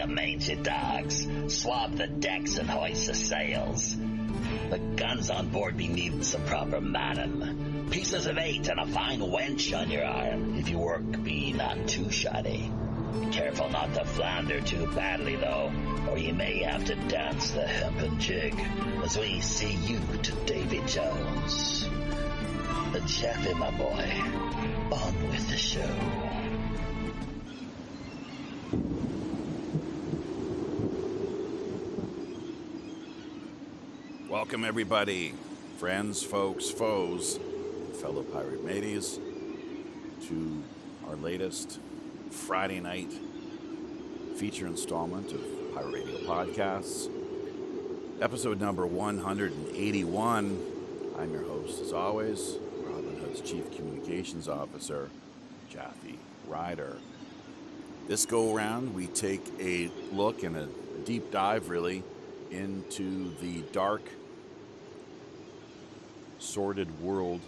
you mangy dogs. Swab the decks and hoist the sails. The guns on board be needing some proper manning. Pieces of 8 and a fine wench on your arm, if your work be not too shoddy. Careful not to flounder too badly, though, or you may have to dance the hempen jig as we see you to Davy Jones. Jeffy, my boy, on with the show. Welcome, everybody, friends, folks, foes, fellow pirate mateys, to our latest Friday night feature installment of Pirate Radio Podcasts, episode number 181. I'm your host, as always, Robin Hood's Chief Communications Officer, Jaffe Ryder. This go-around, we take a look and a deep dive, really, into the dark, sordid world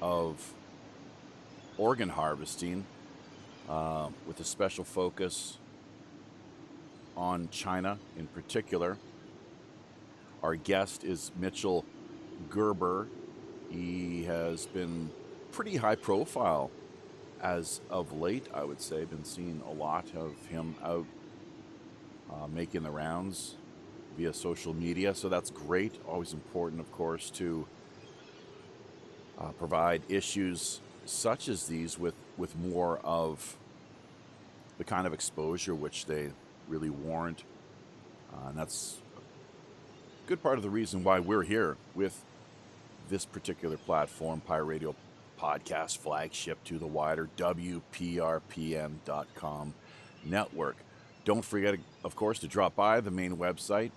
of organ harvesting, with a special focus on China in particular. Our guest is Mitchell Gerber. He has been pretty high profile as of late, I would say. Been seeing a lot of him out making the rounds via social media, so that's great. Always important, of course, to provide issues such as these with more of the kind of exposure which they really warrant. And that's a good part of the reason why we're here with this particular platform, Pirate Radio Podcast flagship to the wider WPRPN.com network. Don't forget, of course, to drop by the main website,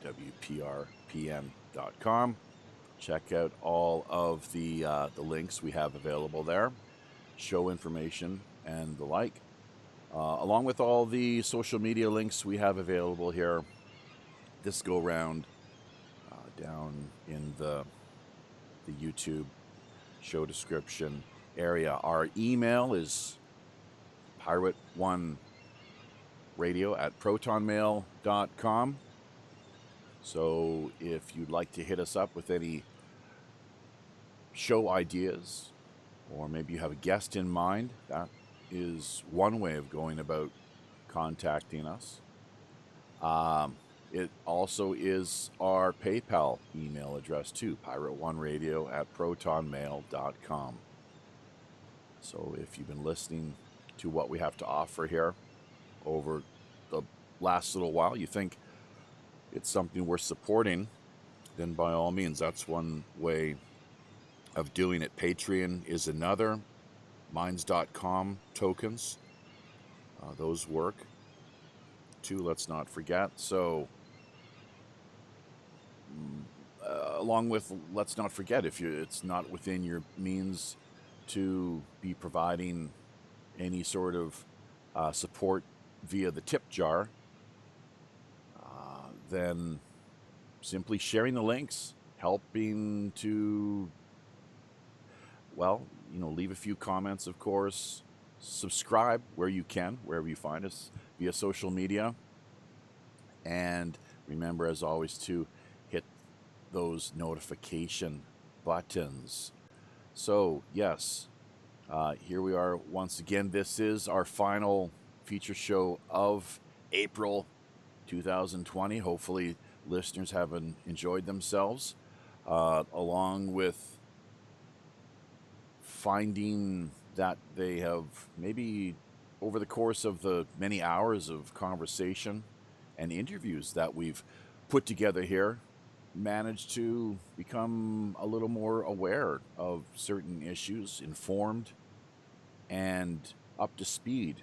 WPRPN.com. Check out all of the links we have available there, show information and the like, along with all the social media links we have available here. This go round down in the YouTube show description area. Our email is pirate1radio@protonmail.com. So if you'd like to hit us up with any show ideas, or maybe you have a guest in mind, that is one way of going about contacting us. It also is our PayPal email address too, pirate1radio@protonmail.com. So if you've been listening to what we have to offer here over the last little while, you think it's something worth supporting, then by all means, that's one way of doing it. Patreon is another. Minds.com tokens, those work too, let's not forget. So along with, let's not forget, if it's not within your means to be providing any sort of support via the tip jar, then simply sharing the links, helping to, well, leave a few comments, of course, subscribe where you can, wherever you find us via social media, and remember, as always, to hit those notification buttons. So yes, here we are once again. This is our final feature show of April 2020. Hopefully listeners have enjoyed themselves, along with finding that they have, maybe over the course of the many hours of conversation and interviews that we've put together here, managed to become a little more aware of certain issues, informed, and up to speed,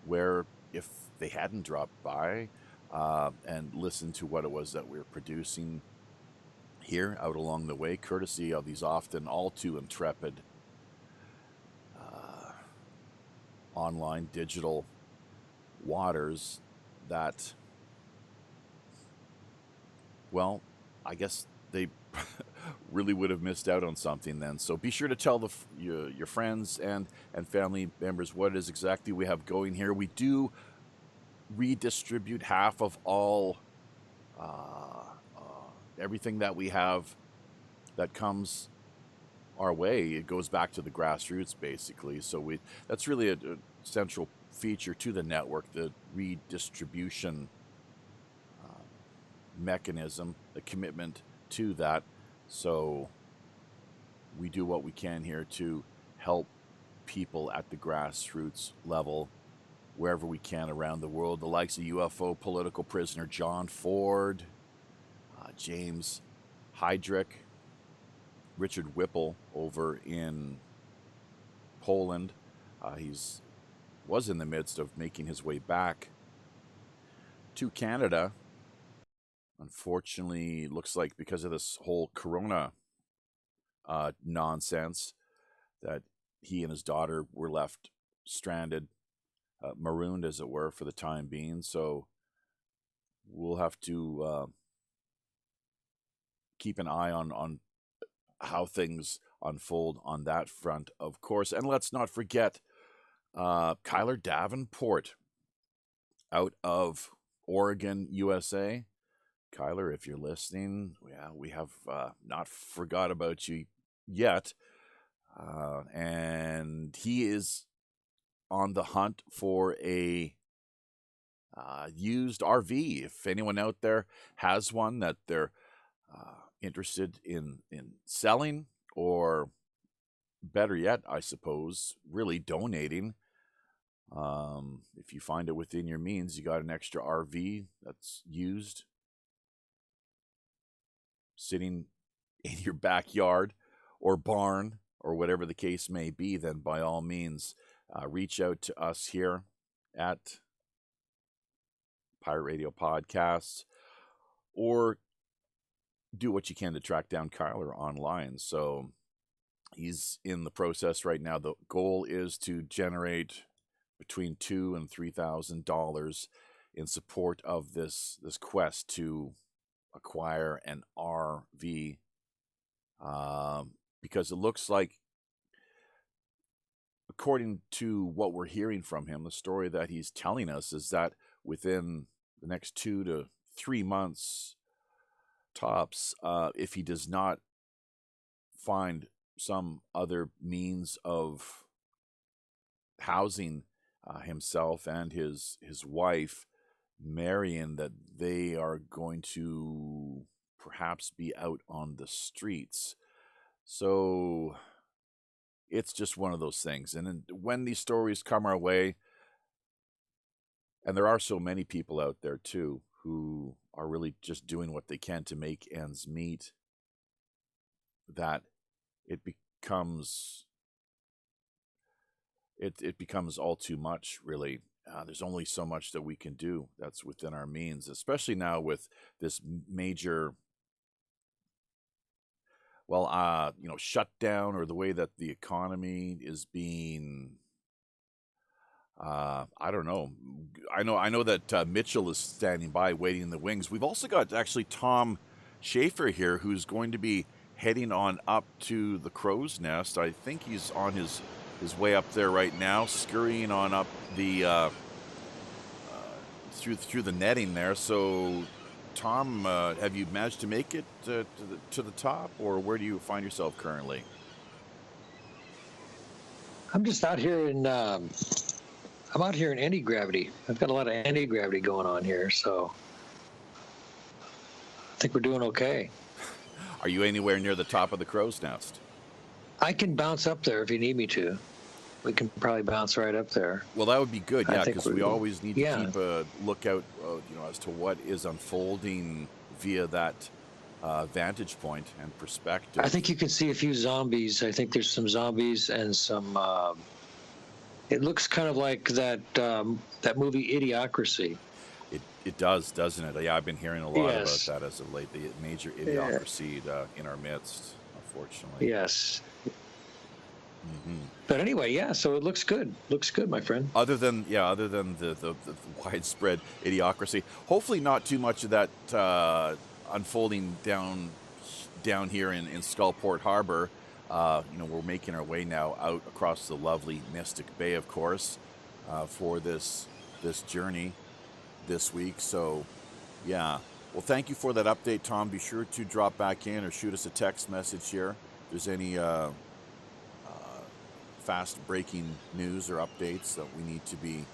where if they hadn't dropped by and listened to what it was that we were producing here out along the way, courtesy of these often all too intrepid online digital waters, that, well, I guess they really would have missed out on something then. So be sure to tell your friends and family members what it is exactly we have going here. We do redistribute half of all everything that we have that comes our way. It goes back to the grassroots, basically. So that's really a central feature to the network, the redistribution mechanism, the commitment to that. So we do what we can here to help people at the grassroots level wherever we can around the world. The likes of UFO political prisoner John Ford, James Heydrich, Richard Whipple over in Poland. He's was in the midst of making his way back to Canada. Unfortunately, looks like because of this whole corona nonsense that he and his daughter were left stranded, marooned as it were, for the time being. So we'll have to keep an eye on how things unfold on that front, of course. And let's not forget Kyler Davenport out of Oregon, USA. Kyler, if you're listening, yeah, we have not forgot about you yet. And he is on the hunt for a used RV. If anyone out there has one that they're interested in selling, or better yet, I suppose, really donating. If you find it within your means, you got an extra RV that's used, sitting in your backyard or barn or whatever the case may be, then by all means, reach out to us here at Pirate Radio Podcasts, or do what you can to track down Kyler online. So he's in the process right now. The goal is to generate between $2,000 and $3,000 in support of this quest to acquire an RV, because it looks like, according to what we're hearing from him, the story that he's telling us is that within the next 2 to 3 months tops, if he does not find some other means of housing himself and his wife, Marion, that they are going to perhaps be out on the streets. So it's just one of those things. And when these stories come our way, and there are so many people out there too who are really just doing what they can to make ends meet, that it becomes all too much, really. There's only so much that we can do that's within our means, especially now with this major, shutdown, or the way that the economy is being, I don't know. I know that Mitchell is standing by, waiting in the wings. We've also got actually Tom Schaefer here, who's going to be heading on up to the Crow's Nest. I think he's on his way up there right now, scurrying on up the through the netting there. So, Tom, have you managed to make it to the top, or where do you find yourself currently? I'm just out here in I'm out here in anti-gravity. I've got a lot of anti-gravity going on here, so I think we're doing okay. Are you anywhere near the top of the Crow's Nest? I can bounce up there if you need me to. We can probably bounce right up there. Well, that would be good, yeah, because we always need to keep a lookout, as to what is unfolding via that vantage point and perspective. I think you can see a few zombies. I think there's some zombies and some. It looks kind of like that movie Idiocracy. It does, doesn't it? Yeah, I've been hearing a lot about that as of late. The major idiocracy in our midst, unfortunately. Yes. Mm-hmm. But anyway, yeah. So it looks good. Looks good, my friend. Other than the widespread idiocracy, hopefully not too much of that unfolding down here in Skullport Harbor. We're making our way now out across the lovely Mystic Bay, of course, for this journey this week. So, yeah. Well, thank you for that update, Tom. Be sure to drop back in or shoot us a text message here if there's any fast breaking news or updates that we need to be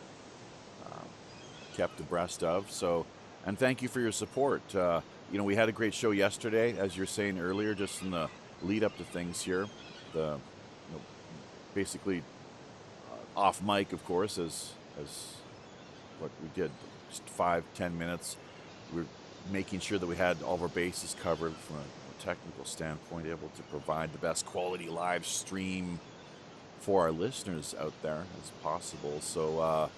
kept abreast of. So, and thank you for your support. We had a great show yesterday, as you're saying earlier, just in the lead up to things here. Basically off mic, of course, as what we did, just 5-10 minutes. We're making sure that we had all of our bases covered from a technical standpoint, able to provide the best quality live stream for our listeners out there as possible. So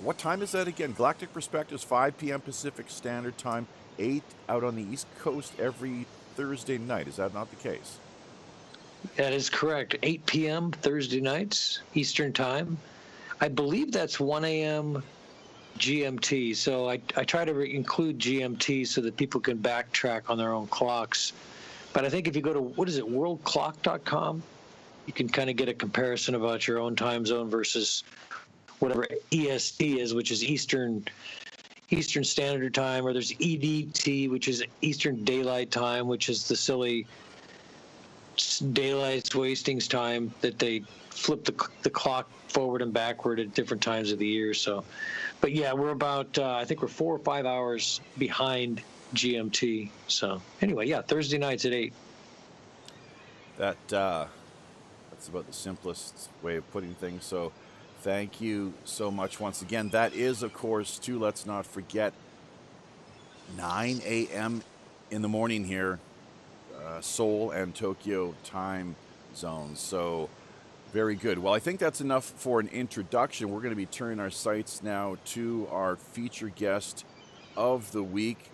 what time is that again? Galactic Perspectives, 5 p.m. Pacific Standard Time, 8 out on the East Coast every Thursday night. Is that not the case? That is correct. 8 p.m. Thursday nights, Eastern Time. I believe that's 1 a.m. GMT. So I try to include GMT so that people can backtrack on their own clocks. But I think if you go to, worldclock.com, you can kind of get a comparison about your own time zone versus whatever EST is, which is Eastern Standard Time, or there's EDT, which is Eastern Daylight Time, which is the silly daylight wastings time that they flip the clock forward and backward at different times of the year. So, but yeah, we're about I think we're 4 or 5 hours behind GMT. So anyway, yeah, Thursday nights at 8. That's about the simplest way of putting things. So thank you so much once again. That is, of course, too, let's not forget, 9 a.m. in the morning here, Seoul and Tokyo time zones. So very good. Well, I think that's enough for an introduction. We're going to be turning our sights now to our feature guest of the week,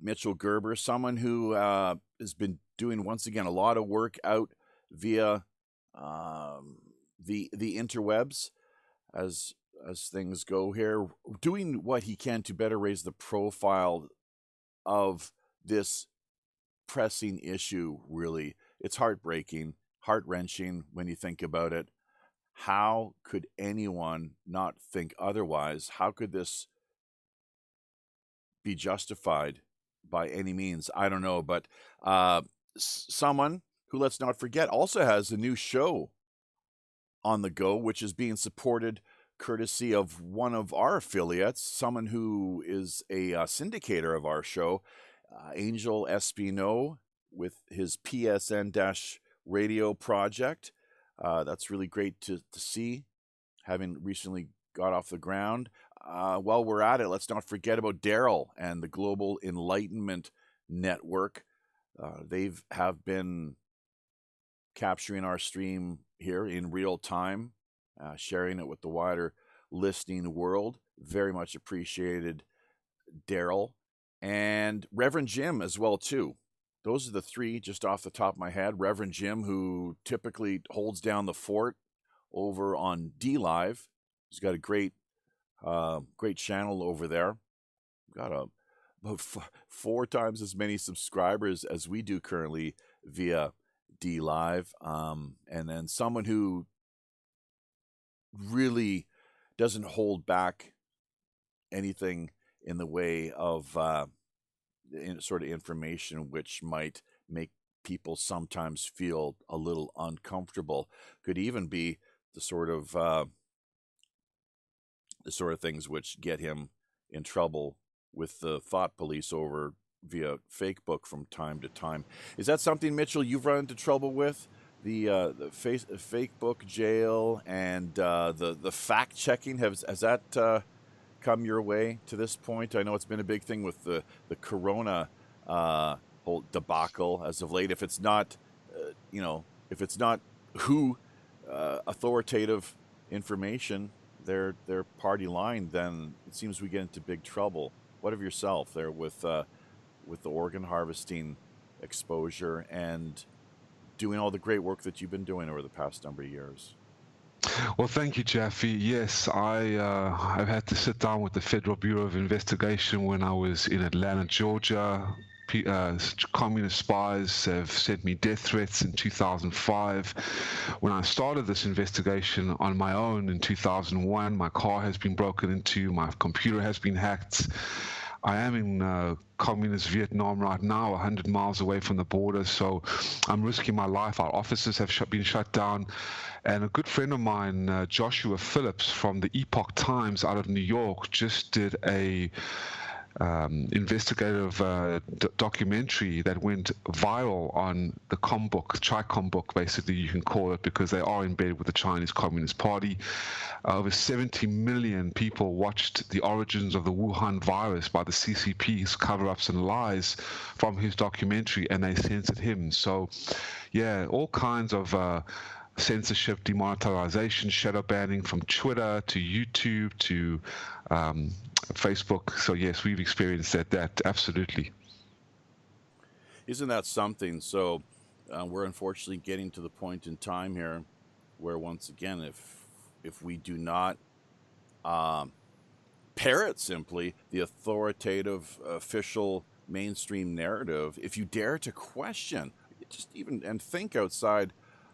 Mitchell Gerber, someone who has been doing, once again, a lot of work out via the interwebs as things go here, doing what he can to better raise the profile of this pressing issue. Really, it's heartbreaking, heart-wrenching when you think about it. How could anyone not think otherwise? How could this be justified by any means? I don't know, but someone who, let's not forget, also has a new show on the go, which is being supported courtesy of one of our affiliates, someone who is a syndicator of our show, Angel Espino, with his PSN-radio project. That's really great to see, having recently got off the ground. While we're at it, let's not forget about Daryl and the Global Enlightenment Network. They have been capturing our stream here in real time, sharing it with the wider listening world. Very much appreciated, Daryl. And Reverend Jim as well, too. Those are the three just off the top of my head. Reverend Jim, who typically holds down the fort over on D-Live. He's got a great channel over there. Got about 4 times as many subscribers as we do currently via D-Live. And then someone who really doesn't hold back anything in the way of sort of information which might make people sometimes feel a little uncomfortable. Could even be the sort of things which get him in trouble with the thought police over via Facebook from time to time. Is that something, Mitchell, you've run into trouble with? The Facebook jail and the fact checking, has that come your way to this point? I know it's been a big thing with the Corona whole debacle as of late. If it's not, authoritative information, their party line, then it seems we get into big trouble. What of yourself there with the organ harvesting exposure and doing all the great work that you've been doing over the past number of years? Well, thank you, Jaffe. Yes, I've had to sit down with the Federal Bureau of Investigation when I was in Atlanta, Georgia, communist spies have sent me death threats in 2005. When I started this investigation on my own in 2001, my car has been broken into, my computer has been hacked. I am in communist Vietnam right now, 100 miles away from the border, so I'm risking my life. Our offices have been shut down. And a good friend of mine, Joshua Phillips from the Epoch Times out of New York, just did a investigative documentary that went viral on the Chi-Com book, basically you can call it, because they are in bed with the Chinese Communist Party. Over 70 million people watched the origins of the Wuhan virus by the CCP's cover-ups and lies from his documentary, and they censored him. So, yeah, all kinds of censorship, demonetization, shadow banning from Twitter to YouTube to Facebook. So yes, we've experienced that absolutely. Isn't that something? So we're unfortunately getting to the point in time here where, once again, if we do not parrot simply the authoritative official mainstream narrative, if you dare to question, just even and think outside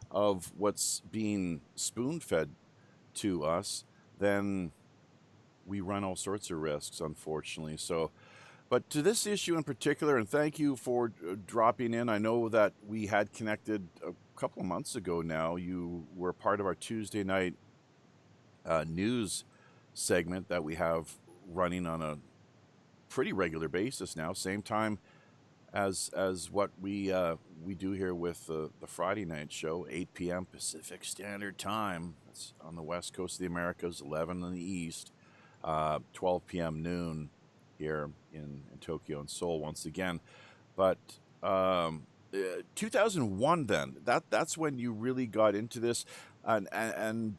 of what's being spoon-fed to us, then we run all sorts of risks, unfortunately. So, but to this issue in particular, and thank you for dropping in. I know that we had connected a couple of months ago now. You were part of our Tuesday night news segment that we have running on a pretty regular basis now, same time as what we do here with the Friday night show, 8 p.m. Pacific Standard Time. It's on the west coast of the Americas, 11 in the east, 12 p.m. noon here in Tokyo and Seoul once again. But 2001 then, that's when you really got into this. And I'm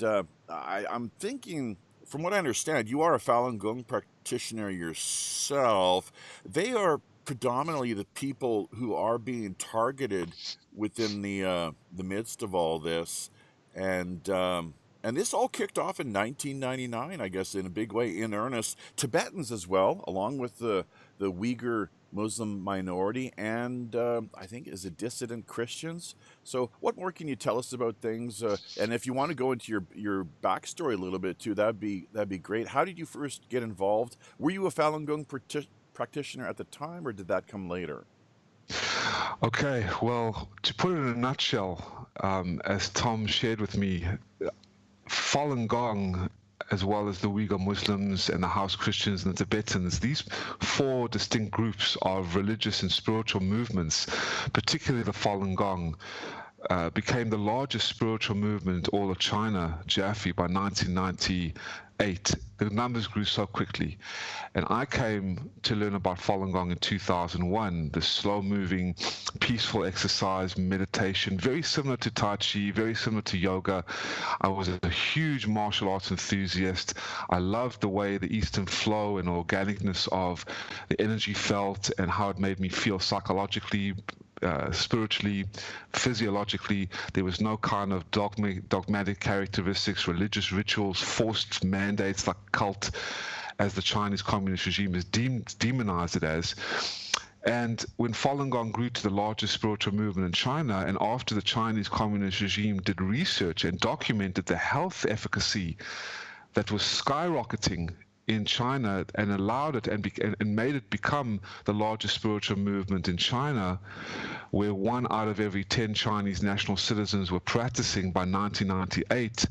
thinking, from what I understand, you are a Falun Gong practitioner yourself. They are predominantly the people who are being targeted within the midst of all this, and this all kicked off in 1999, I guess, in a big way, in earnest. Tibetans as well, along with the Uighur Muslim minority, and I think is it dissident Christians. So, what more can you tell us about things? And if you want to go into your backstory a little bit too, that'd be great. How did you first get involved? Were you a Falun Gong practitioner at the time, or did that come later? Okay, well, to put it in a nutshell, as Tom shared with me, Falun Gong, as well as the Uighur Muslims and the House Christians and the Tibetans, these four distinct groups of religious and spiritual movements, particularly the Falun Gong, became the largest spiritual movement in all of China, Jaffe, by 1998. The numbers grew so quickly. And I came to learn about Falun Gong in 2001, the slow-moving, peaceful exercise, meditation, very similar to Tai Chi, very similar to yoga. I was a huge martial arts enthusiast. I loved the way the Eastern flow and organicness of the energy felt and how it made me feel psychologically, spiritually, physiologically. There was no kind of dogmatic characteristics, religious rituals, forced mandates like cult, as the Chinese communist regime has demonized it as. And when Falun Gong grew to the largest spiritual movement in China, and after the Chinese communist regime did research and documented the health efficacy that was skyrocketing in China and allowed it and made it become the largest spiritual movement in China, where 1 out of every 10 Chinese national citizens were practicing by 1998,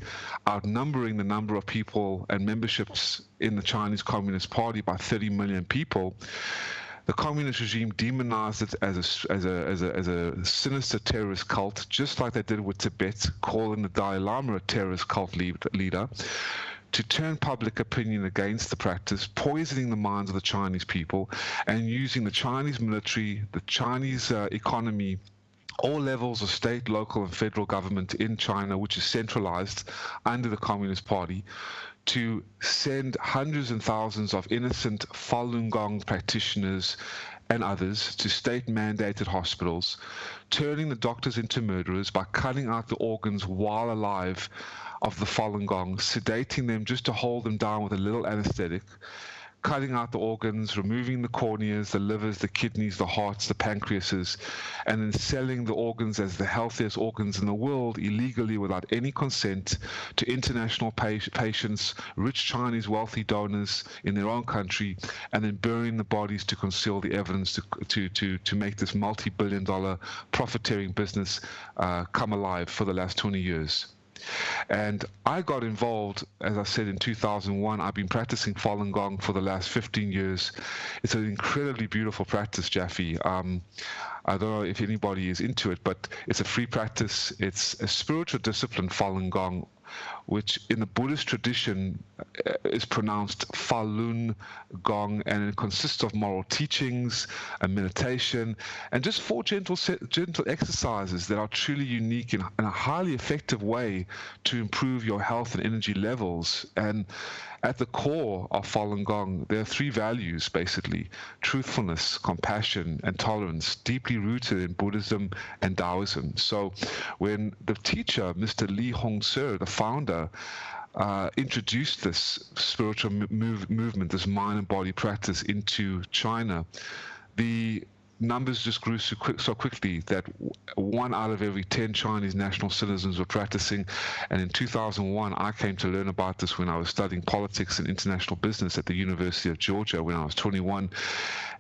outnumbering the number of people and memberships in the Chinese Communist Party by 30 million people. The communist regime demonized it as a sinister terrorist cult, just like they did with Tibet, calling the Dalai Lama a terrorist cult leader, to turn public opinion against the practice, poisoning the minds of the Chinese people, and using the Chinese military, the Chinese economy, all levels of state, local, and federal government in China, which is centralized under the Communist Party, to send hundreds and thousands of innocent Falun Gong practitioners and others to state-mandated hospitals, turning the doctors into murderers by cutting out the organs while alive of the Falun Gong, sedating them just to hold them down with a little anesthetic, cutting out the organs, removing the corneas, the livers, the kidneys, the hearts, the pancreases, and then selling the organs as the healthiest organs in the world illegally without any consent to international patients, rich Chinese wealthy donors in their own country, and then burying the bodies to conceal the evidence to make this multi-billion-dollar profiteering business come alive for the last 20 years. And I got involved, as I said, in 2001. I've been practicing Falun Gong for the last 15 years. It's an incredibly beautiful practice, Jaffe. I don't know if anybody is into it, but it's a free practice. It's a spiritual discipline, Falun Gong, which in the Buddhist tradition is pronounced Falun Gong, and it consists of moral teachings, a meditation, and just 4 gentle exercises that are truly unique in a highly effective way to improve your health and energy levels. And at the core of Falun Gong, there are 3 values, basically: truthfulness, compassion, and tolerance, deeply rooted in Buddhism and Taoism. So when the teacher, Mr. Li Hongse, the founder, introduced this spiritual movement, this mind and body practice into China, the numbers just grew so quickly that 1 out of every 10 Chinese national citizens were practicing. And in 2001, I came to learn about this when I was studying politics and international business at the University of Georgia when I was 21.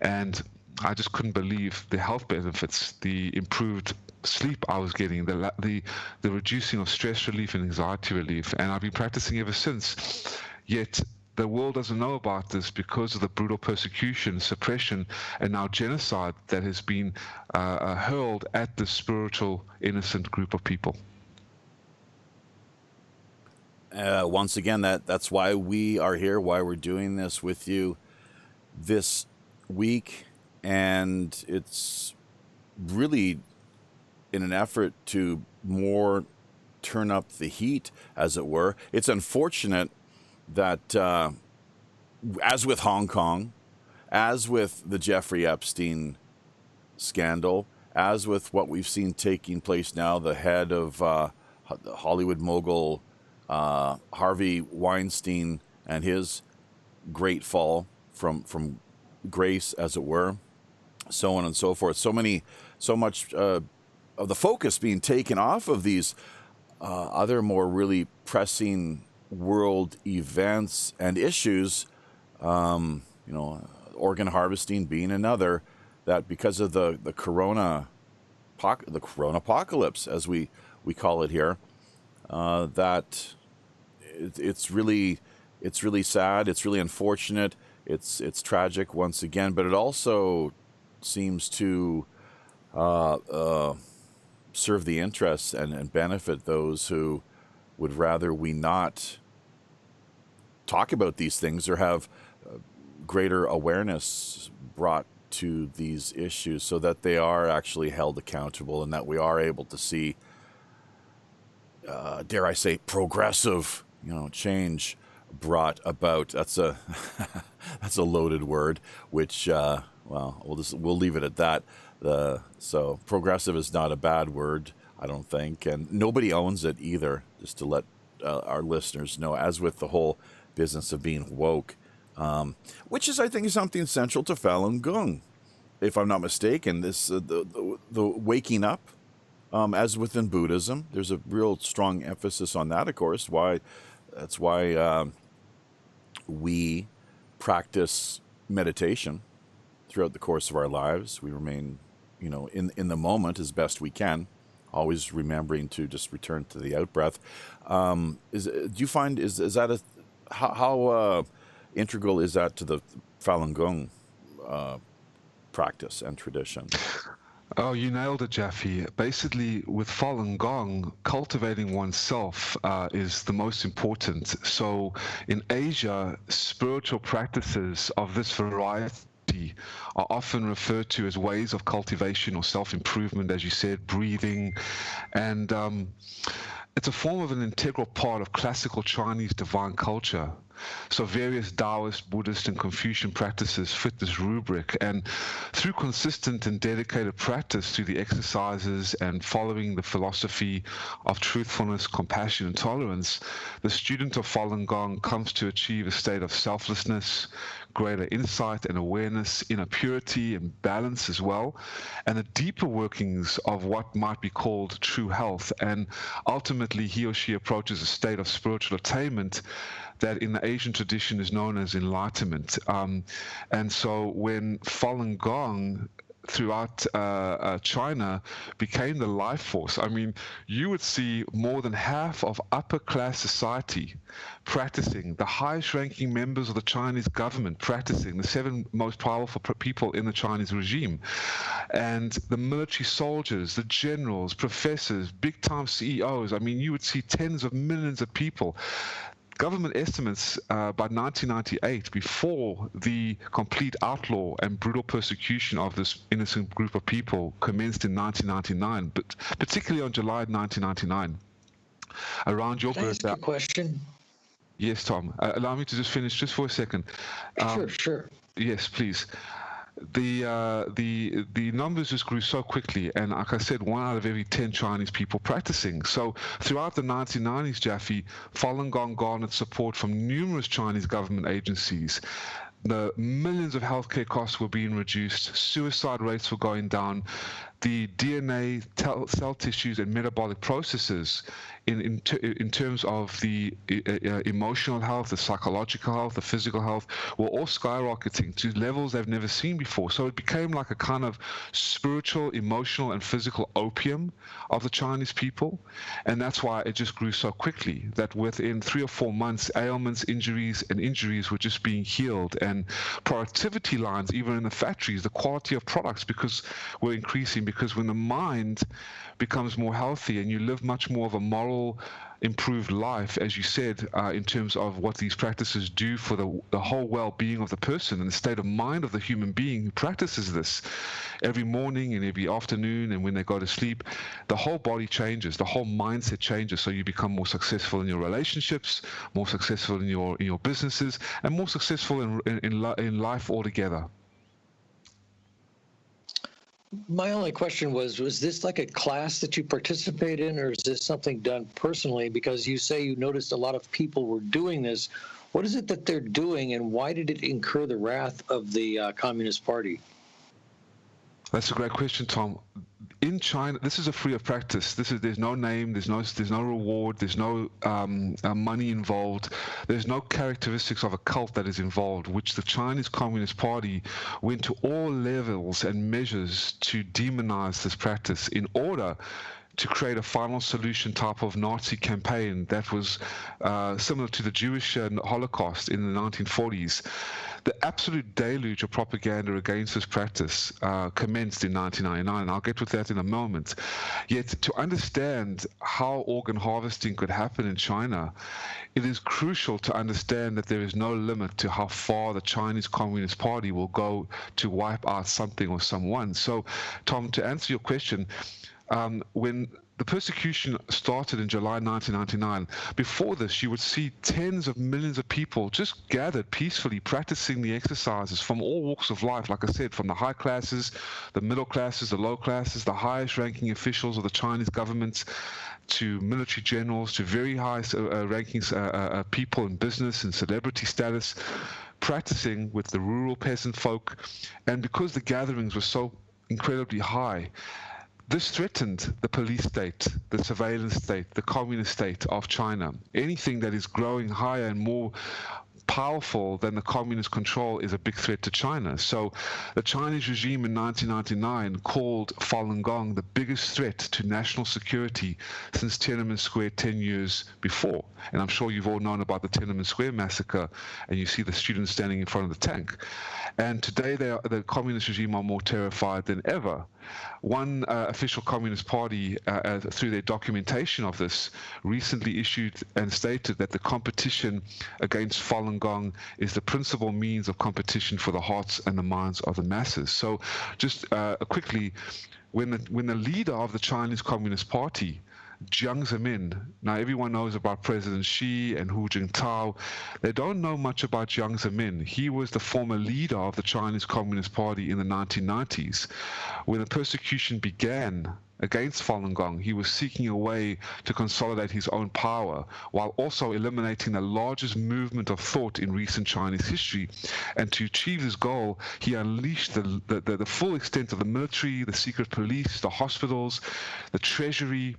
And I just couldn't believe the health benefits, the improved sleep I was getting, the reducing of stress relief and anxiety relief. And I've been practicing ever since. Yet the world doesn't know about this because of the brutal persecution, suppression, and now genocide that has been hurled at this spiritual, innocent group of people. Once again, that's why we are here, why we're doing this with you this week. And it's really in an effort to more turn up the heat, as it were. It's unfortunate that, as with Hong Kong, as with the Jeffrey Epstein scandal, as with what we've seen taking place now, the head of the Hollywood mogul Harvey Weinstein and his great fall from grace, as it were, so on and so forth. So much of the focus being taken off of these other more really pressing world events and issues, organ harvesting being another, that because of the corona apocalypse, as we call it here, that it's really sad, it's really unfortunate, it's tragic once again, but it also seems to serve the interests and benefit those who would rather we not talk about these things or have greater awareness brought to these issues so that they are actually held accountable and that we are able to see, dare I say, progressive, change brought about. That's a that's a loaded word, which we'll leave it at that. So progressive is not a bad word, I don't think, and nobody owns it either. Just to let our listeners know, as with the whole business of being woke, which is, I think, something central to Falun Gong, if I'm not mistaken. This the waking up, as within Buddhism, there's a real strong emphasis on that. Of course, that's why we practice meditation throughout the course of our lives. We remain, in the moment as best we can, always remembering to just return to the out breath. Do you find is that how integral is that to the Falun Gong practice and tradition? Oh, you nailed it, Jaffe. Basically, with Falun Gong, cultivating oneself is the most important. So in Asia, spiritual practices of this variety are often referred to as ways of cultivation or self-improvement, as you said, breathing. And it's a form of an integral part of classical Chinese divine culture. So various Taoist, Buddhist, and Confucian practices fit this rubric. And through consistent and dedicated practice through the exercises and following the philosophy of truthfulness, compassion, and tolerance, the student of Falun Gong comes to achieve a state of selflessness, greater insight and awareness, inner purity and balance as well, and the deeper workings of what might be called true health. And ultimately, he or she approaches a state of spiritual attainment that in the Asian tradition is known as enlightenment. And so when Falun Gong throughout China became the life force, I mean, you would see more than half of upper class society practicing, the highest ranking members of the Chinese government practicing, the 7 most powerful people in the Chinese regime, and the military soldiers, the generals, professors, big time CEOs. I mean, you would see tens of millions of people. Government estimates by 1998, before the complete outlaw and brutal persecution of this innocent group of people commenced in 1999, but particularly on July 1999, around your Can I birthday. ask a question? Yes, Tom. Allow me to just finish just for a second. Sure. Yes, please. The numbers just grew so quickly, and like I said, 1 out of every 10 Chinese people practicing. So throughout the 1990s, Jaffe, Falun Gong garnered support from numerous Chinese government agencies. The millions of healthcare costs were being reduced, suicide rates were going down, the DNA, cell tissues, and metabolic processes in terms of the emotional health, the psychological health, the physical health, were all skyrocketing to levels they've never seen before. So it became like a kind of spiritual, emotional, and physical opium of the Chinese people. And that's why it just grew so quickly, that within 3 or 4 months, ailments, injuries were just being healed. And productivity lines, even in the factories, the quality of products were increasing, because when the mind becomes more healthy and you live much more of a moral, improved life, as you said, in terms of what these practices do for the whole well-being of the person and the state of mind of the human being who practices this every morning and every afternoon and when they go to sleep, the whole body changes, the whole mindset changes, so you become more successful in your relationships, more successful in your businesses, and more successful in life altogether. My only question was this like a class that you participate in, or is this something done personally? Because you say you noticed a lot of people were doing this. What is it that they're doing, and why did it incur the wrath of the Communist Party? That's a great question, Tom. In China, this is a free of practice. There's no name, there's no reward, there's no money involved, there's no characteristics of a cult that is involved, which the Chinese Communist Party went to all levels and measures to demonize this practice in order to create a final solution type of Nazi campaign that was similar to the Jewish holocaust in the 1940s. The absolute deluge of propaganda against this practice commenced in 1999, and I'll get with that in a moment. Yet, to understand how organ harvesting could happen in China, it is crucial to understand that there is no limit to how far the Chinese Communist Party will go to wipe out something or someone. So, Tom, to answer your question, when the persecution started in July 1999, before this you would see tens of millions of people just gathered peacefully practicing the exercises from all walks of life, like I said, from the high classes, the middle classes, the low classes, the highest ranking officials of the Chinese government, to military generals, to very high rankings people in business and celebrity status, practicing with the rural peasant folk. And because the gatherings were so incredibly high, this threatened the police state, the surveillance state, the communist state of China. Anything that is growing higher and more powerful than the communist control is a big threat to China. So the Chinese regime in 1999 called Falun Gong the biggest threat to national security since Tiananmen Square 10 years before. And I'm sure you've all known about the Tiananmen Square massacre, and you see the students standing in front of the tank. And today the communist regime are more terrified than ever. One official Communist Party, through their documentation of this, recently issued and stated that the competition against Falun Gong is the principal means of competition for the hearts and the minds of the masses. So just quickly, when the leader of the Chinese Communist Party, Jiang Zemin, now everyone knows about President Xi and Hu Jintao. They don't know much about Jiang Zemin. He was the former leader of the Chinese Communist Party in the 1990s. When the persecution began against Falun Gong. He was seeking a way to consolidate his own power while also eliminating the largest movement of thought in recent Chinese history. And to achieve this goal, he unleashed the full extent of the military, the secret police, the hospitals, the treasury,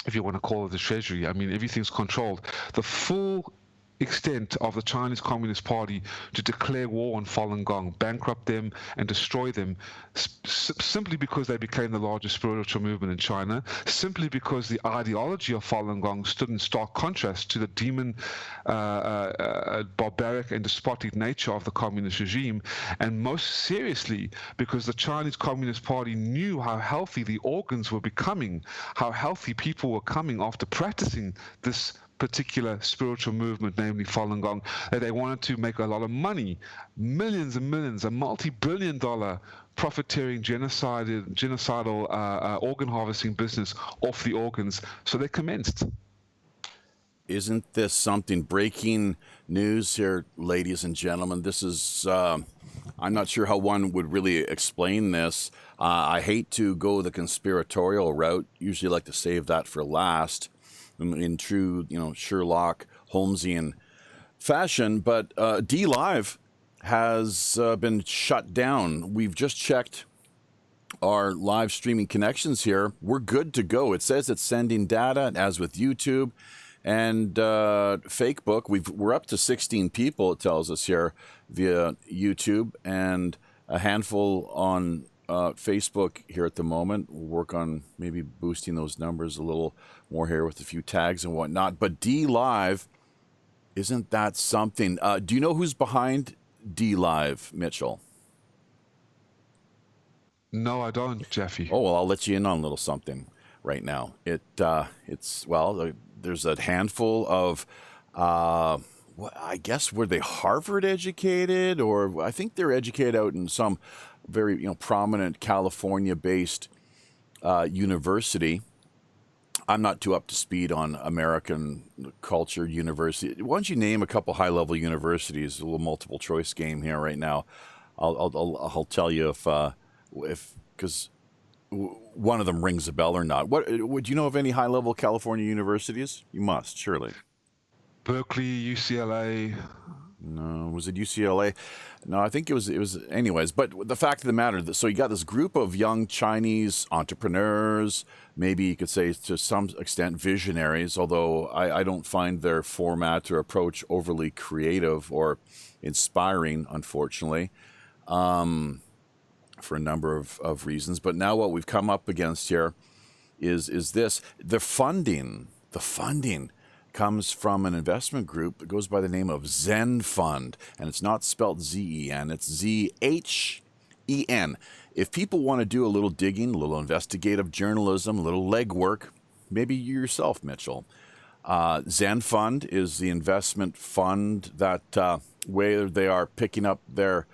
if you want to call it the treasury. I mean, everything's controlled. The full extent of the Chinese Communist Party to declare war on Falun Gong, bankrupt them and destroy them, simply because they became the largest spiritual movement in China, simply because the ideology of Falun Gong stood in stark contrast to the demon, barbaric and despotic nature of the communist regime, and most seriously because the Chinese Communist Party knew how healthy the organs were becoming, how healthy people were coming after practicing this particular spiritual movement, namely Falun Gong, that they wanted to make a lot of money, millions and millions, a multi-billion-dollar profiteering genocidal organ harvesting business off the organs. So they commenced. Isn't this something? Breaking news here, ladies and gentlemen. This is, I'm not sure how one would really explain this. I hate to go the conspiratorial route. Usually like to save that for last, in true, Sherlock Holmesian fashion. But DLive has been shut down. We've just checked our live streaming connections here. We're good to go. It says it's sending data, as with YouTube and Fakebook. We're up to 16 people, it tells us here, via YouTube, and a handful on Facebook here at the moment. We'll work on maybe boosting those numbers a little more here with a few tags and whatnot. But DLive, isn't that something? Do you know who's behind DLive, Mitchell? No, I don't, Jeffy. Oh, well, I'll let you in on a little something right now. There's a handful of, I guess, were they Harvard educated, or I think they're educated out in some very prominent California-based university. I'm not too up to speed on American culture university. Why don't you name a couple high-level universities? A little multiple choice game here right now. I'll tell you if because one of them rings a bell or not. Would you know of any high-level California universities? You must, surely. Berkeley, UCLA. No, was it UCLA? No, I think it was anyways. But the fact of the matter, so you got this group of young Chinese entrepreneurs, maybe you could say to some extent visionaries, although I don't find their format or approach overly creative or inspiring, unfortunately, for a number of reasons. But now what we've come up against here is this. The funding comes from an investment group that goes by the name of Zen Fund, and it's not spelled Z-E-N, it's Z-H-E-N. If people want to do a little digging, a little investigative journalism, a little legwork, maybe you yourself, Mitchell. Zen Fund is the investment fund that where they are picking up their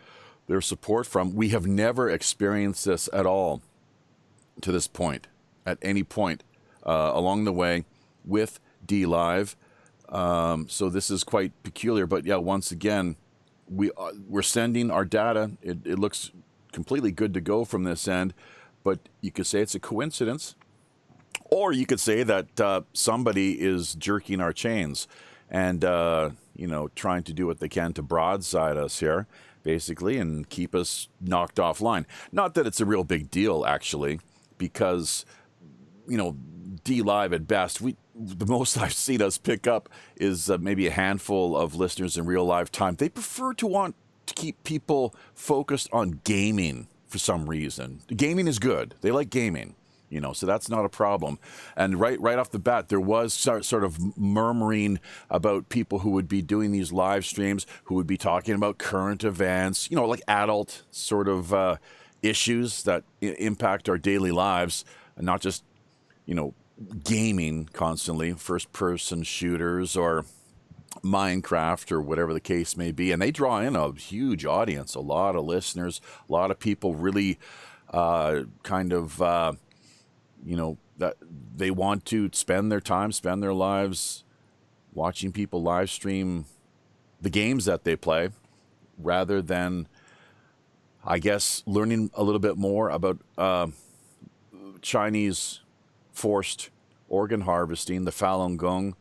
support from. We have never experienced this at all to this point, at any point along the way with DLive. So this is quite peculiar, but yeah, once again, we're sending our data. It looks completely good to go from this end, but you could say it's a coincidence, or you could say that somebody is jerking our chains and trying to do what they can to broadside us here, basically, and keep us knocked offline. Not that it's a real big deal, actually, because DLive at best, the most I've seen us pick up is maybe a handful of listeners in real life time. They prefer to want to keep people focused on gaming for some reason. Gaming is good. They like gaming, so that's not a problem. And right off the bat, there was sort of murmuring about people who would be doing these live streams, who would be talking about current events, like adult sort of issues that impact our daily lives, and not just, gaming constantly, first-person shooters or Minecraft or whatever the case may be. And they draw in a huge audience, a lot of listeners, a lot of people really that they want to spend their lives watching people live stream the games that they play, rather than, I guess, learning a little bit more about Chinese forced organ harvesting, the Falun Gong,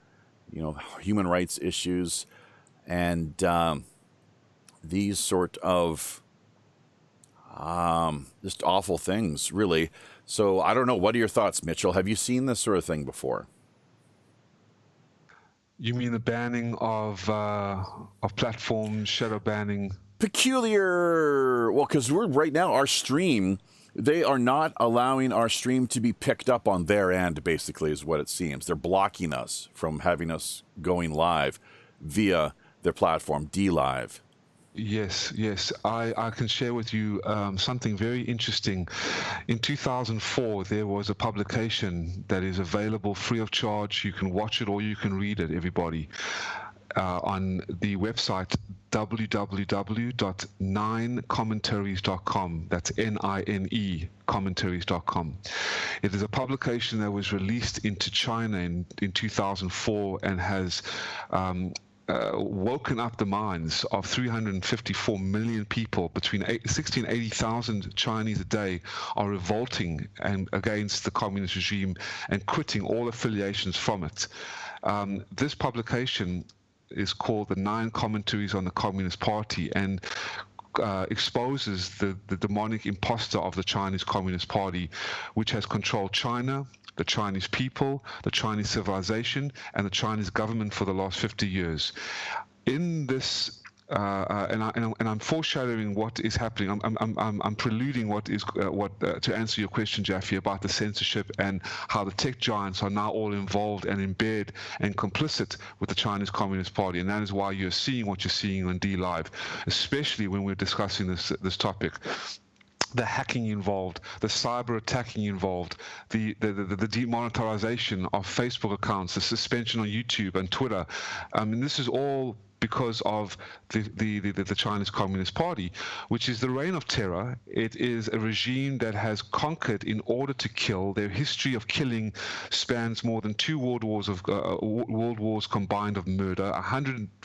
human rights issues, and these sort of just awful things, really. So I don't know. What are your thoughts, Mitchell? Have you seen this sort of thing before? You mean the banning of platforms, shadow banning? Peculiar. Well, because we're right now, our stream, they are not allowing our stream to be picked up on their end, basically, is what it seems. They're blocking us from having us going live via their platform, DLive. Yes. I can share with you something very interesting. In 2004, there was a publication that is available free of charge. You can watch it or you can read it, everybody, on the website www.9commentaries.com. That's NINE commentaries.com. It is a publication that was released into China in 2004 and has woken up the minds of 354 million people. Between 60 and 80,000 Chinese a day are revolting against the communist regime and quitting all affiliations from it. This publication is called the 9 Commentaries on the Communist Party, and exposes the demonic impostor of the Chinese Communist Party, which has controlled China, the Chinese people, the Chinese civilization, and the Chinese government for the last 50 years. In this, and I'm foreshadowing what is happening. I'm preluding to answer your question, Jaffe, about the censorship and how the tech giants are now all involved and in bed and complicit with the Chinese Communist Party, and that is why you're seeing what you're seeing on DLive, especially when we're discussing this topic. The hacking involved, the cyber attacking involved, the demonetization of Facebook accounts, the suspension on YouTube and Twitter. And this is all because of the Chinese Communist Party, which is the reign of terror. It is a regime that has conquered in order to kill. Their history of killing spans more than 2 world wars combined of murder.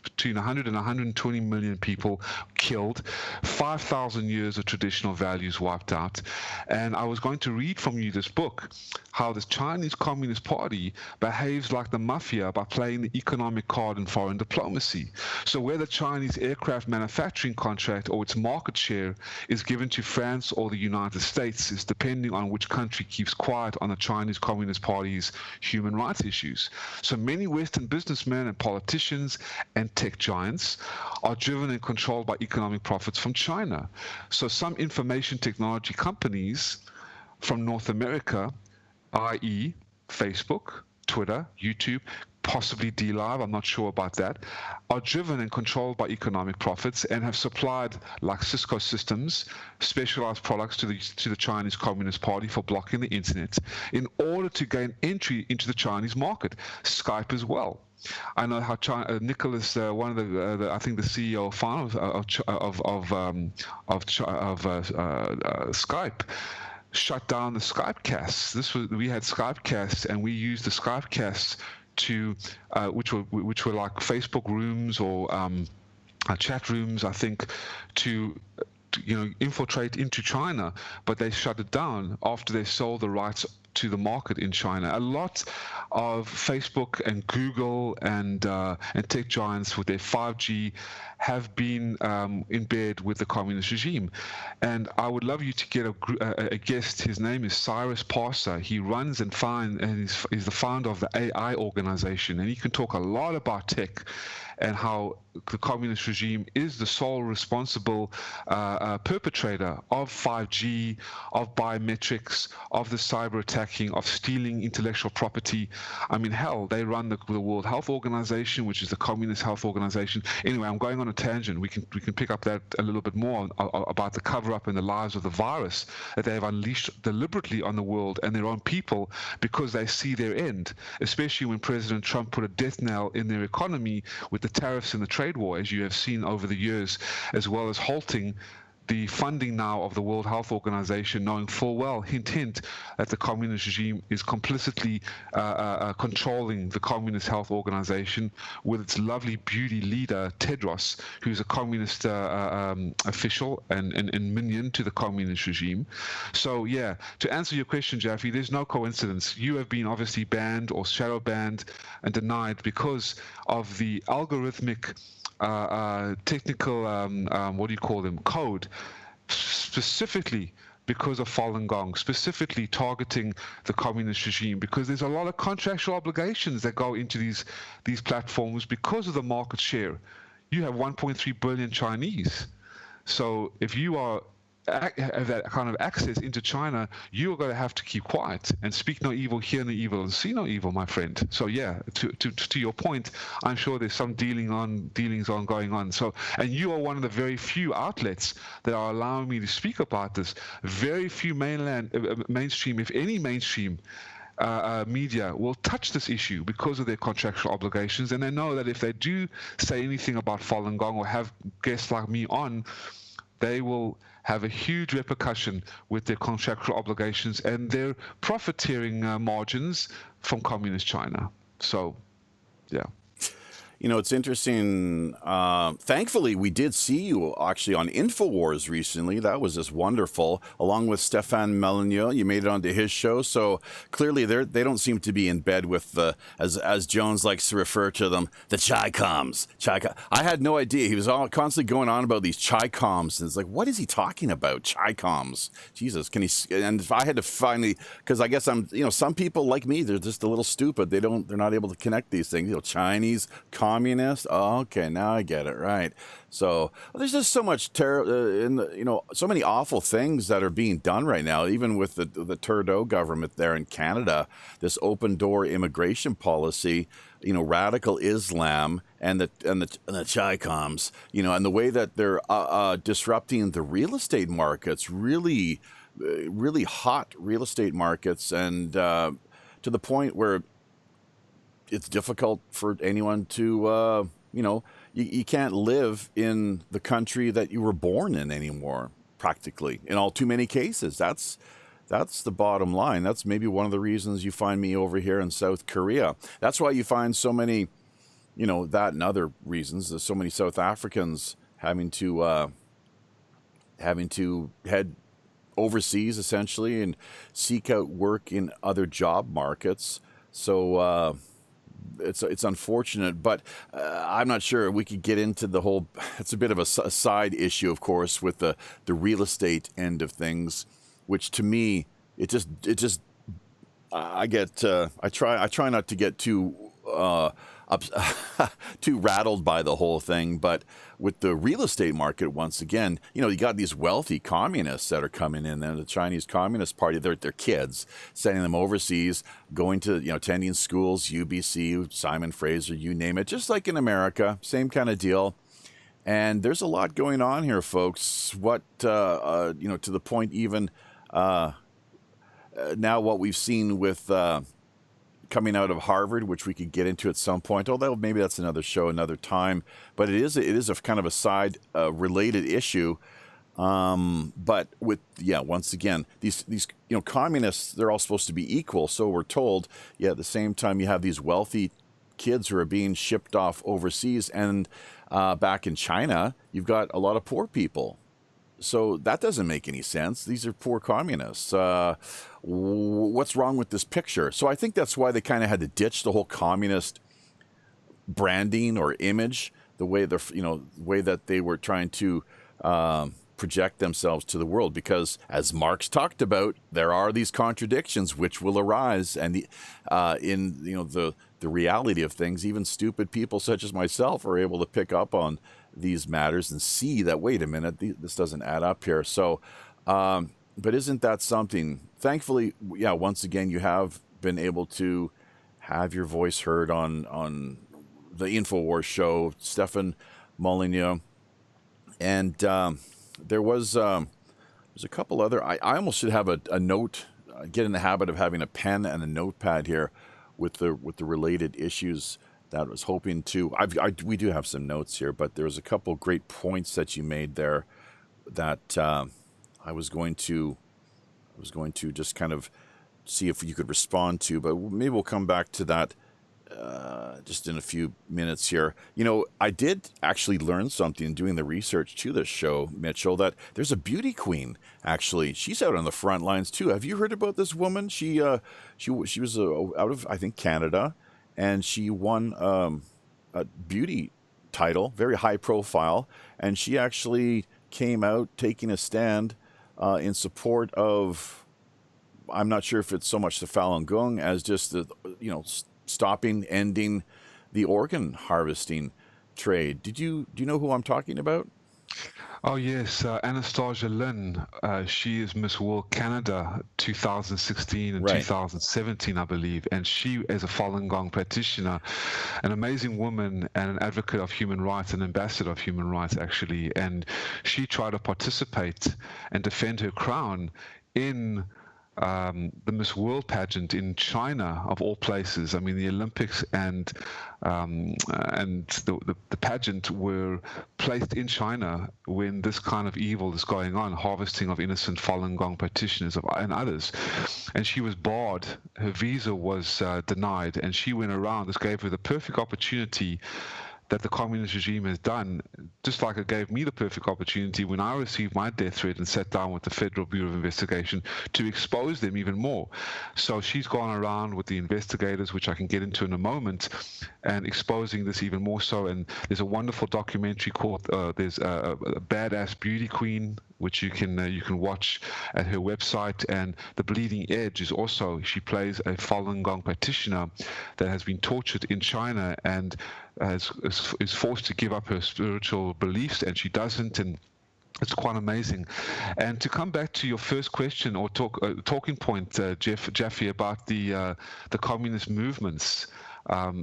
Between 100 and 120 million people killed, 5,000 years of traditional values wiped out. And I was going to read from you this book, how the Chinese Communist Party behaves like the mafia by playing the economic card in foreign diplomacy. So where the Chinese aircraft manufacturing contract or its market share is given to France or the United States is depending on which country keeps quiet on the Chinese Communist Party's human rights issues. So many Western businessmen and politicians and tech giants are driven and controlled by economic profits from China. So some information technology companies from North America, i.e. Facebook, Twitter, YouTube, possibly DLive, I'm not sure about that, are driven and controlled by economic profits and have supplied, like Cisco Systems, specialized products to the Chinese Communist Party for blocking the internet in order to gain entry into the Chinese market. Skype as well. I know how Nicholas, one of the I think the CEO of Skype, shut down the Skypecasts. We had Skypecasts, and we used the Skypecasts to which were like Facebook rooms or chat rooms, I think, to infiltrate into China, but they shut it down after they sold the rights to the market in China. A lot of Facebook and Google and tech giants with their 5G have been in bed with the communist regime. And I would love you to get a guest. His name is Cyrus Parser. He runs and is the founder of the AI organization, and he can talk a lot about tech and how the communist regime is the sole responsible perpetrator of 5G, of biometrics, of the cyber attacking, of stealing intellectual property. I mean, hell, they run the World Health Organization, which is the communist health organization. Anyway, I'm going on a tangent. We can pick up that a little bit more about the cover-up and the lies of the virus that they have unleashed deliberately on the world and their own people because they see their end, especially when President Trump put a death knell in their economy with the tariffs and the trade war, as you have seen over the years, as well as halting the funding now of the World Health Organization, knowing full well, hint, hint, that the communist regime is complicitly controlling the Communist Health Organization with its lovely beauty leader, Tedros, who's a communist official and minion to the communist regime. So, yeah, to answer your question, Jaffe, there's no coincidence. You have been obviously banned or shadow banned and denied because of the algorithmic technical, what do you call them, code, specifically because of Falun Gong, specifically targeting the communist regime, because there's a lot of contractual obligations that go into these platforms because of the market share. You have 1.3 billion Chinese. So if you have that kind of access into China, you're going to have to keep quiet and speak no evil, hear no evil, and see no evil, my friend. So yeah, to your point, I'm sure there's some dealings going on. So, and you are one of the very few outlets that are allowing me to speak about this. Very few mainstream, if any mainstream media will touch this issue because of their contractual obligations, and they know that if they do say anything about Falun Gong or have guests like me on, they will have a huge repercussion with their contractual obligations and their profiteering margins from communist China. So, yeah. You know, it's interesting. Thankfully, we did see you actually on InfoWars recently. That was just wonderful. Along with Stéphane Molyneux, you made it onto his show. So clearly, they don't seem to be in bed with the, as Jones likes to refer to them, the Chi-coms. I had no idea. He was constantly going on about these Chi-coms. And it's like, what is he talking about? Chi-coms. Jesus, can he? And if I had to finally, because I guess some people like me, they're just a little stupid. They're not able to connect these things. Chinese, communist. Oh, okay, now I get it, right. So there's just so much so many awful things that are being done right now, even with the Trudeau government there in Canada, this open door immigration policy, radical Islam and the Chi-coms, and the way that they're disrupting the real estate markets, really hot real estate markets, and to the point where it's difficult for anyone to, you can't live in the country that you were born in anymore, practically, in all too many cases. That's the bottom line. That's maybe one of the reasons you find me over here in South Korea. That's why you find so many, that and other reasons. There's so many South Africans having to head overseas, essentially, and seek out work in other job markets. So, it's unfortunate, but I'm not sure we could get into the whole. It's a bit of a side issue, of course, with the real estate end of things, which to me, I try not to get too too rattled by the whole thing, but with the real estate market, once again, you got these wealthy communists that are coming in, and the Chinese Communist Party, their kids, sending them overseas, going to, attending schools, UBC, Simon Fraser, you name it, just like in America, same kind of deal. And there's a lot going on here, folks. What, to the point even now what we've seen with coming out of Harvard, which we could get into at some point, although maybe that's another show, another time. But it is a kind of a side related issue. But with, once again, these communists, they're all supposed to be equal. So we're told, at the same time you have these wealthy kids who are being shipped off overseas, and back in China, you've got a lot of poor people. So that doesn't make any sense. These are poor communists. What's wrong with this picture? So I think that's why they kind of had to ditch the whole communist branding or image, the way that they were trying to project themselves to the world. Because as Marx talked about, there are these contradictions which will arise, and the reality of things, even stupid people such as myself are able to pick up on these matters and see that, wait a minute, this doesn't add up here. So, but isn't that something? Thankfully, once again, you have been able to have your voice heard on the InfoWars show, Stéphane Molyneux. And there's a couple other, I almost should have a note, get in the habit of having a pen and a notepad here with the related issues that I was hoping to. We do have some notes here, but there was a couple great points that you made there that I was going to just kind of see if you could respond to, but maybe we'll come back to that just in a few minutes here. You know, I did actually learn something doing the research to this show, Mitchell, that there's a beauty queen. Actually, she's out on the front lines too. Have you heard about this woman? She was out of, I think, Canada, and she won a beauty title, very high profile, and she actually came out taking a stand in support of, I'm not sure if it's so much the Falun Gong as just the, ending the organ harvesting trade. Do you know who I'm talking about? Oh, yes, Anastasia Lin. She is Miss World Canada 2016 and 2017, I believe. And she is a Falun Gong practitioner, an amazing woman and an advocate of human rights, an ambassador of human rights, actually. And she tried to participate and defend her crown in the Miss World pageant in China, of all places. I mean, the Olympics and the pageant were placed in China when this kind of evil is going on, harvesting of innocent Falun Gong practitioners and others. And she was barred. Her visa was denied, and she went around. This gave her the perfect opportunity that the communist regime has done, just like it gave me the perfect opportunity when I received my death threat and sat down with the Federal Bureau of Investigation to expose them even more. So she's gone around with the investigators, which I can get into in a moment, and exposing this even more so. And there's a wonderful documentary called there's a Badass Beauty Queen, which you can watch at her website. And The Bleeding Edge is also, she plays a Falun Gong practitioner that has been tortured in China and is forced to give up her spiritual beliefs, and she doesn't, and it's quite amazing. And to come back to your first question or talking point, Jaffe, about the communist movements.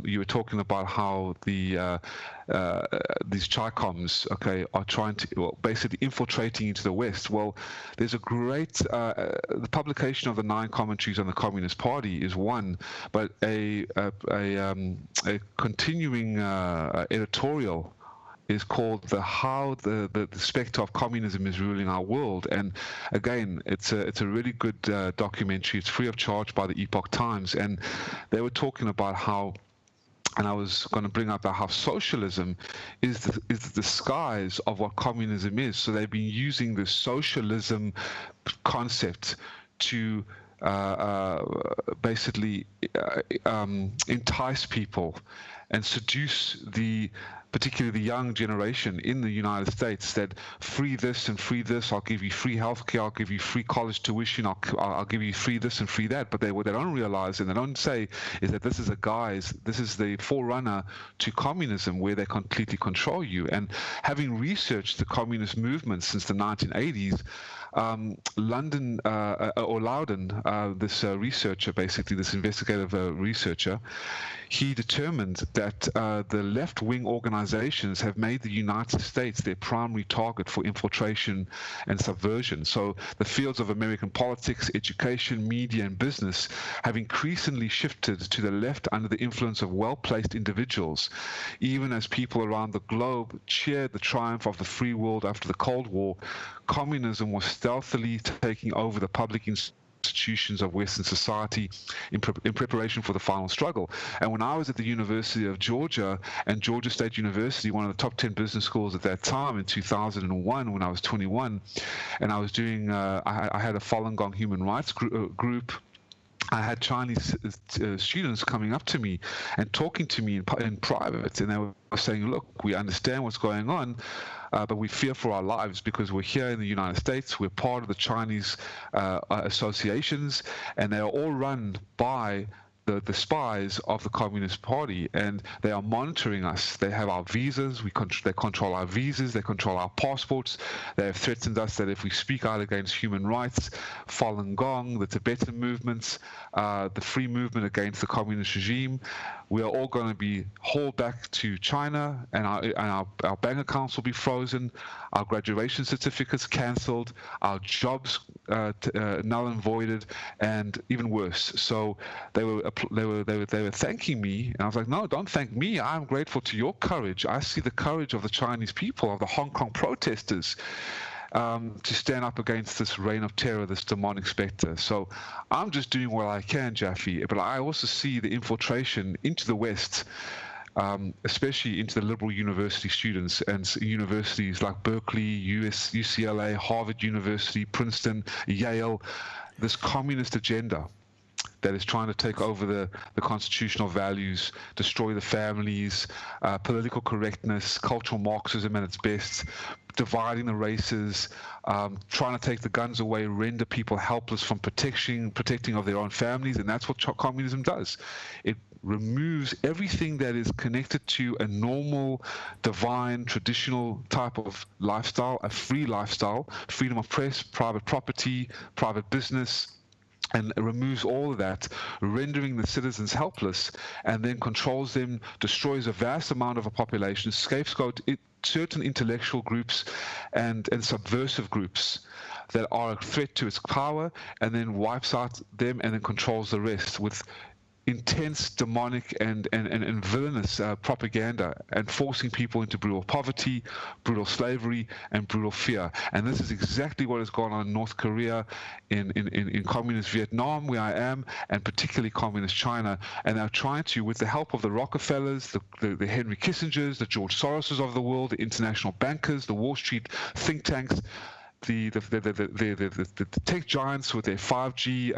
You were talking about how these Chi-Coms, are trying to, basically infiltrating into the West. Well, there's a great, the publication of the 9 commentaries on the Communist Party is one, but a continuing editorial is called How the Spectre of Communism is Ruling Our World. And again, it's a really good documentary. It's free of charge by the Epoch Times. And they were talking about how, and I was going to bring up how socialism is the disguise of what communism is. So they've been using the socialism concept to basically entice people and seduce particularly the young generation in the United States, that free this and free this, I'll give you free healthcare, I'll give you free college tuition, I'll give you free this and free that. But what they don't realize and they don't say is that this is the forerunner to communism, where they completely control you. And having researched the communist movement since the 1980s, Loudon, this researcher, basically this investigative researcher, he determined that the left-wing organizations have made the United States their primary target for infiltration and subversion. So the fields of American politics, education, media, and business have increasingly shifted to the left under the influence of well-placed individuals, even as people around the globe cheered the triumph of the free world after the Cold War. Communism was stealthily taking over the public institutions of Western society in preparation for the final struggle. And when I was at the University of Georgia, and Georgia State University, one of the top 10 business schools at that time in 2001, when I was 21, and I was doing, I had a Falun Gong human rights group. I had Chinese students coming up to me and talking to me in private, and they were saying, look, we understand what's going on, but we fear for our lives because we're here in the United States, we're part of the Chinese associations, and they are all run by the spies of the Communist Party, and they are monitoring us. They have our visas, they control our visas, they control our passports. They have threatened us that if we speak out against human rights, Falun Gong, the Tibetan movements, the free movement against the communist regime, we are all going to be hauled back to China, and our bank accounts will be frozen, our graduation certificates cancelled, our jobs null and voided, and even worse. So they were thanking me, and I was like, no, don't thank me. I'm grateful to your courage. I see the courage of the Chinese people, of the Hong Kong protesters. to stand up against this reign of terror, this demonic specter. So I'm just doing what I can, Jaffe, but I also see the infiltration into the West, especially into the liberal university students and universities like Berkeley, UCLA, Harvard University, Princeton, Yale, this communist agenda that is trying to take over the constitutional values, destroy the families, political correctness, cultural Marxism at its best, dividing the races, trying to take the guns away, render people helpless from protecting of their own families, and that's what communism does. It removes everything that is connected to a normal, divine, traditional type of lifestyle, a free lifestyle, freedom of press, private property, private business, and it removes all of that, rendering the citizens helpless, and then controls them, destroys a vast amount of a population, scapegoat certain intellectual groups and subversive groups that are a threat to its power, and then wipes out them and then controls the rest with intense, demonic, and villainous propaganda, and forcing people into brutal poverty, brutal slavery, and brutal fear. And this is exactly what has gone on in North Korea, in communist Vietnam, where I am, and particularly communist China. And they're trying to, with the help of the Rockefellers, the Henry Kissingers, the George Soroses of the world, the international bankers, the Wall Street think tanks, the tech giants with their 5G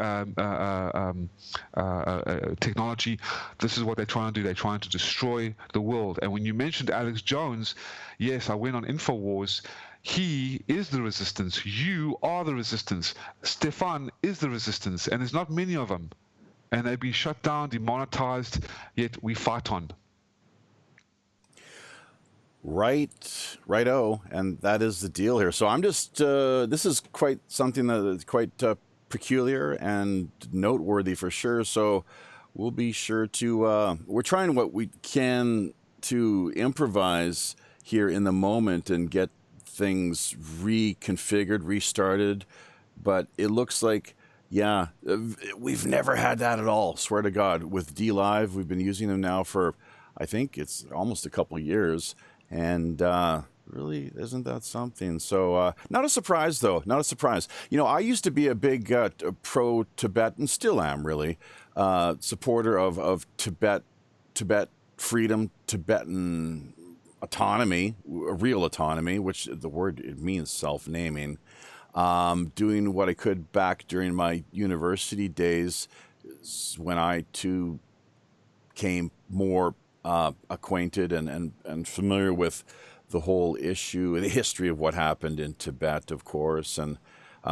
technology. This is what they're trying to do. They're trying to destroy the world. And when you mentioned Alex Jones, yes, I went on InfoWars. He is the resistance. You are the resistance. Stefan is the resistance. And there's not many of them. And they've been shut down, demonetized, yet we fight on. Righto, and that is the deal here. So I'm just, this is quite something that is quite peculiar and noteworthy for sure. So we'll be sure to, we're trying what we can to improvise here in the moment and get things reconfigured, restarted. But it looks like, yeah, we've never had that at all, swear to God. With DLive, we've been using them now for, I think it's almost a couple of years. And really, isn't that something? So not a surprise, though. Not a surprise. You know, I used to be a big pro-Tibetan, still am really, supporter of Tibet freedom, Tibetan autonomy, real autonomy, which the word, it means self-naming. Doing what I could back during my university days when I, too, came more acquainted and familiar with the whole issue, the history of what happened in Tibet, of course. And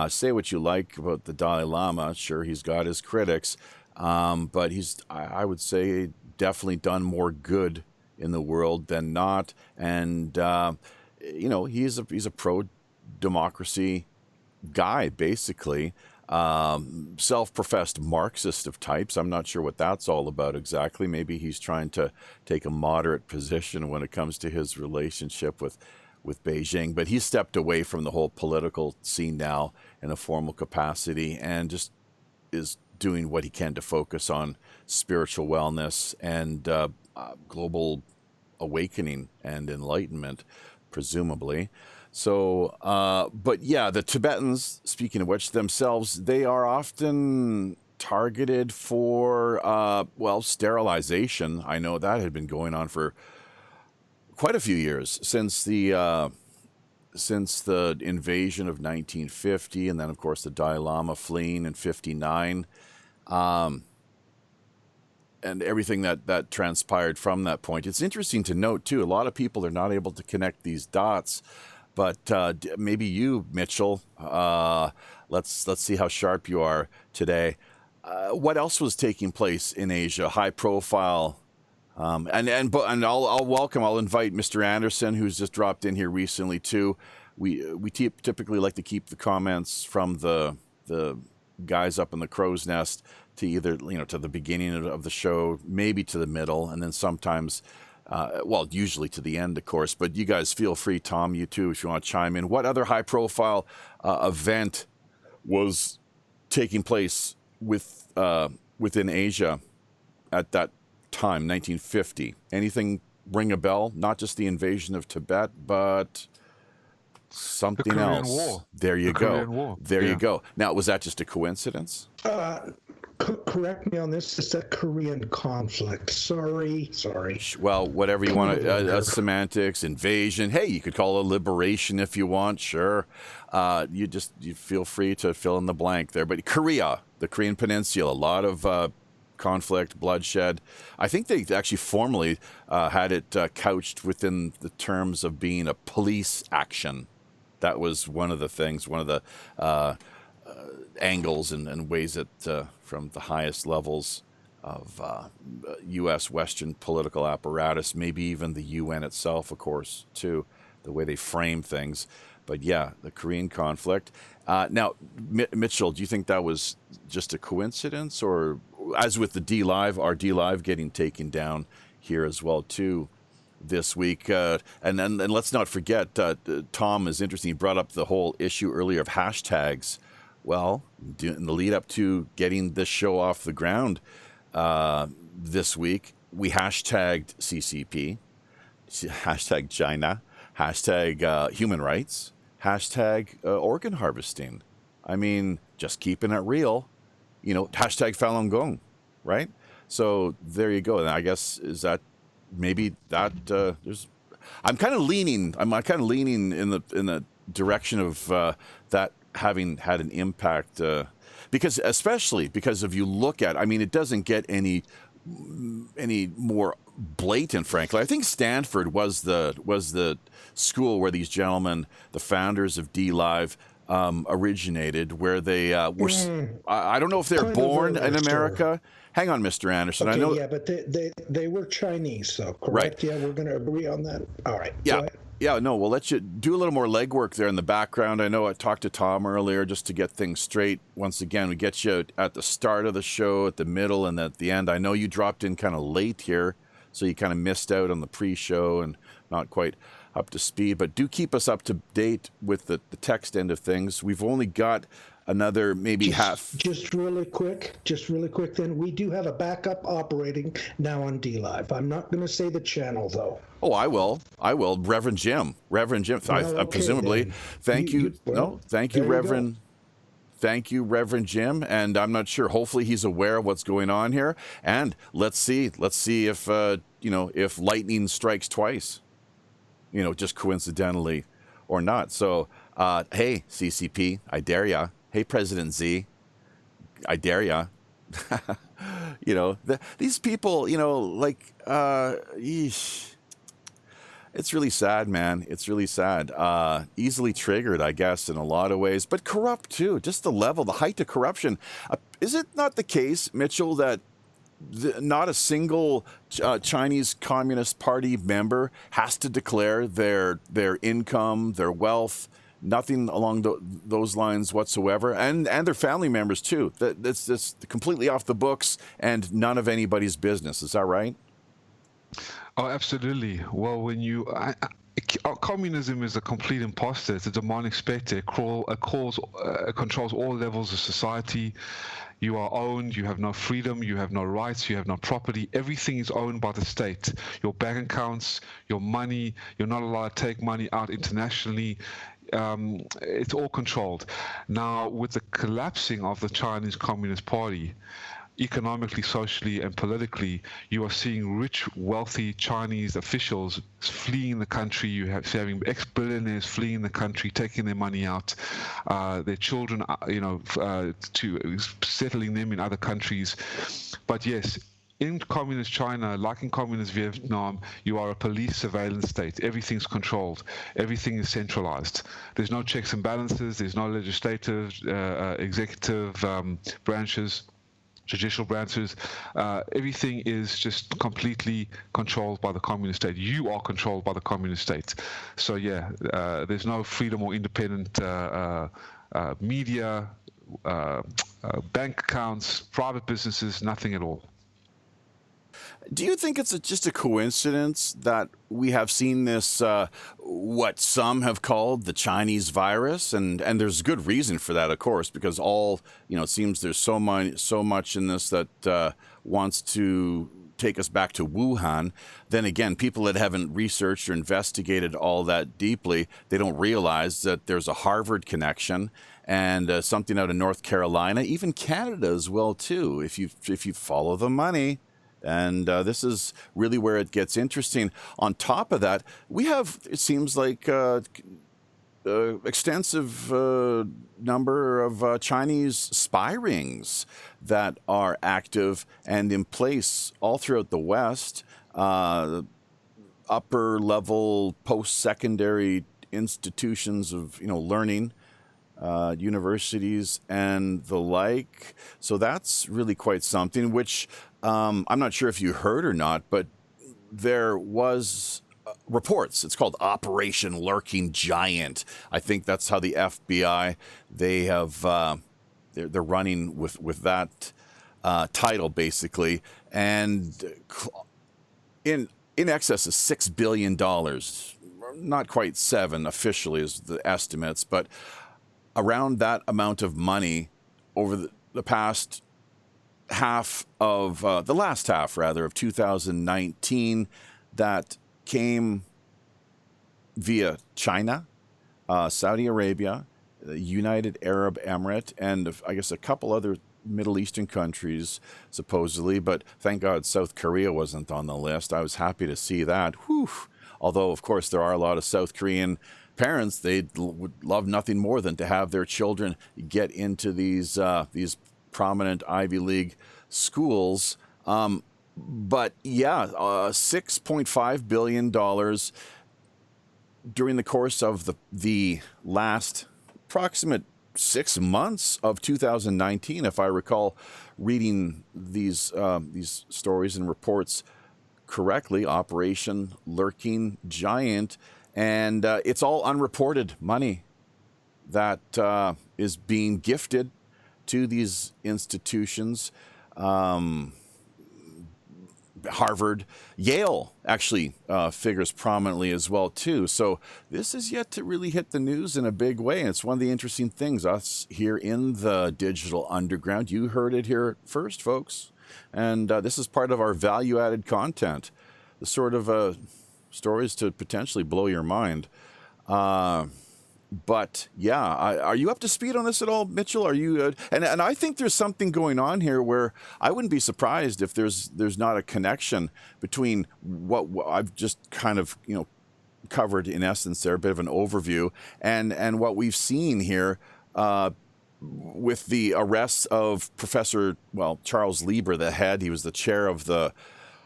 say what you like about the Dalai Lama. Sure, he's got his critics, but he's, I would say, definitely done more good in the world than not. And you know, he's a pro-democracy guy, basically. Self-professed Marxist of types. I'm not sure what that's all about exactly. Maybe he's trying to take a moderate position when it comes to his relationship with Beijing. But he's stepped away from the whole political scene now in a formal capacity and just is doing what he can to focus on spiritual wellness and global awakening and enlightenment, presumably. So, but yeah, the Tibetans, speaking of which, themselves, they are often targeted for, well, sterilization. I know that had been going on for quite a few years since the invasion of 1950, and then, of course, the Dalai Lama fleeing in 59, and everything that transpired from that point. It's interesting to note, too, a lot of people are not able to connect these dots. But maybe you, Mitchell, let's see how sharp you are today. What else was taking place in Asia? High profile, and I'll invite Mr. Anderson, who's just dropped in here recently too. We typically like to keep the comments from the guys up in the crow's nest to either to the beginning of the show, maybe to the middle, and then sometimes. Well, usually to the end, of course, but you guys feel free, Tom, you too, if you want to chime in. What other high-profile event was taking place within Asia at that time, 1950? Anything ring a bell? Not just the invasion of Tibet, but something Korean else. War. There you The go. Korean War. There Yeah. you go. Now, was that just a coincidence? Correct me on this. It's a Korean conflict. Sorry. Well, whatever you want to, Herb. semantics, invasion. Hey, you could call it liberation if you want. Sure. You feel free to fill in the blank there. But Korea, the Korean Peninsula, a lot of conflict, bloodshed. I think they actually formally had it couched within the terms of being a police action. That was one of the things, one of the angles and ways that from the highest levels of U.S. Western political apparatus, maybe even the UN itself, of course, too, the way they frame things. But yeah, the Korean conflict. Now, Mitchell, do you think that was just a coincidence, or as with the our D-Live getting taken down here as well, too, this week? And let's not forget, Tom is interesting. He brought up the whole issue earlier of hashtags. Well, in the lead up to getting this show off the ground this week, we hashtagged CCP, hashtag China, hashtag human rights, hashtag organ harvesting. I mean, just keeping it real, hashtag Falun Gong, right? So there you go. And I guess is that maybe that I'm kind of leaning in the direction of that having had an impact, especially because if you look at, it doesn't get any more blatant, frankly. I think Stanford was the school where these gentlemen, the founders of D-Live, originated, where they were. I don't know if they're born in America. Hang on, Mr. Anderson. Okay, I know. Yeah, but they were Chinese, so correct? Right. Yeah, we're going to agree on that. All right. Yeah. Yeah, no, we'll let you do a little more legwork there in the background. I know I talked to Tom earlier just to get things straight. Once again, we get you at the start of the show, at the middle, and at the end. I know you dropped in kind of late here, so you kind of missed out on the pre-show and not quite up to speed. But do keep us up to date with the text end of things. We've only got another maybe half. Just really quick then. We do have a backup operating now on D-Live. I'm not going to say the channel, though. Oh, I will. Reverend Jim. Okay, presumably. then. Thank you. Thank you, Reverend. Go. Thank you, Reverend Jim. And I'm not sure. Hopefully, he's aware of what's going on here. And let's see if if lightning strikes twice. Just coincidentally, or not. So, hey, CCP, I dare ya. Hey, President Z, I dare ya. These people, it's really sad, man. It's really sad. Easily triggered, I guess, in a lot of ways, but corrupt too. Just the height of corruption. Is it not the case, Mitchell, that not a single Chinese Communist Party member has to declare their income, their wealth, nothing along those lines whatsoever, and their family members too? That's completely off the books and none of anybody's business. Is that right? Oh, absolutely. Well, when communism is a complete imposter. It's a demonic specter. It controls all levels of society. You are owned. You have no freedom. You have no rights. You have no property. Everything is owned by the state. Your bank accounts, your money. You're not allowed to take money out internationally. It's all controlled. Now, with the collapsing of the Chinese Communist Party, economically, socially, and politically, you are seeing rich, wealthy Chinese officials fleeing the country. You're having ex-billionaires fleeing the country, taking their money out, their children, to settling them in other countries. But yes, in communist China, like in communist Vietnam, you are a police surveillance state. Everything's controlled. Everything is centralized. There's no checks and balances. There's no legislative, executive branches, judicial branches. Everything is just completely controlled by the communist state. You are controlled by the communist state. So yeah, there's no freedom or independent media, bank accounts, private businesses, nothing at all. Do you think it's just a coincidence that we have seen this, what some have called the Chinese virus? And there's good reason for that, of course, because it seems there's so much in this that wants to take us back to Wuhan. Then again, people that haven't researched or investigated all that deeply, they don't realize that there's a Harvard connection and something out of North Carolina, even Canada as well too. If you follow the money, and this is really where it gets interesting. On top of that, we have, it seems like, extensive number of Chinese spy rings that are active and in place all throughout the West. Upper level post-secondary institutions of learning, universities and the like. So that's really quite something, which I'm not sure if you heard or not, but there was reports. It's called Operation Lurking Giant. I think that's how the FBI, they have, they're running with that title basically. And in excess of $6 billion, not quite seven officially is the estimates, but around that amount of money over the past half of, the last half rather, of 2019 that came via China, Saudi Arabia, the United Arab Emirate, and I guess a couple other Middle Eastern countries, supposedly. But thank God South Korea wasn't on the list. I was happy to see that. Whew. Although, of course, there are a lot of South Korean parents. They would love nothing more than to have their children get into these prominent Ivy League schools. But yeah, $6.5 billion during the course of the last approximate 6 months of 2019, if I recall reading these stories and reports correctly. Operation Lurking Giant, and it's all unreported money that is being gifted to these institutions. Harvard, Yale actually figures prominently as well too. So this is yet to really hit the news in a big way. And it's one of the interesting things, us here in the digital underground. You heard it here first, folks. And this is part of our value-added content, the sort of stories to potentially blow your mind. But yeah, are you up to speed on this at all, Mitchell? Are you? And I think there's something going on here where I wouldn't be surprised if there's not a connection between what I've just kind of covered in essence there, a bit of an overview, and what we've seen here with the arrests of Professor Charles Lieber, the head. He was the chair of the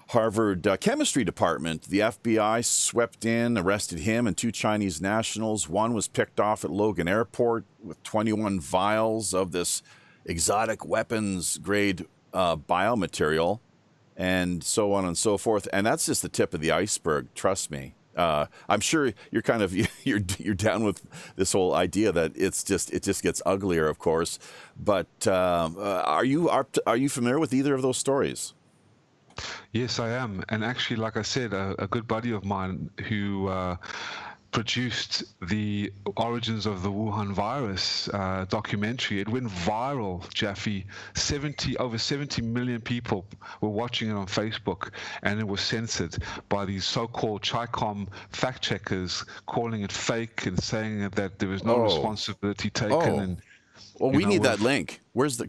Harvard chemistry department. The FBI swept in, arrested him and two Chinese nationals. One was picked off at Logan Airport with 21 vials of this exotic weapons grade biomaterial, and so on and so forth. And that's just the tip of the iceberg. Trust me. I'm sure you're kind of you're down with this whole idea that it just gets uglier, of course. But are you familiar with either of those stories? Yes, I am. And actually, like I said, a good buddy of mine who produced the origins of the Wuhan virus documentary. It went viral, Jaffe. Over 70 million people were watching it on Facebook, and it was censored by these so-called Chi-Com fact checkers, calling it fake and saying that there was no responsibility taken. And well, we need that link.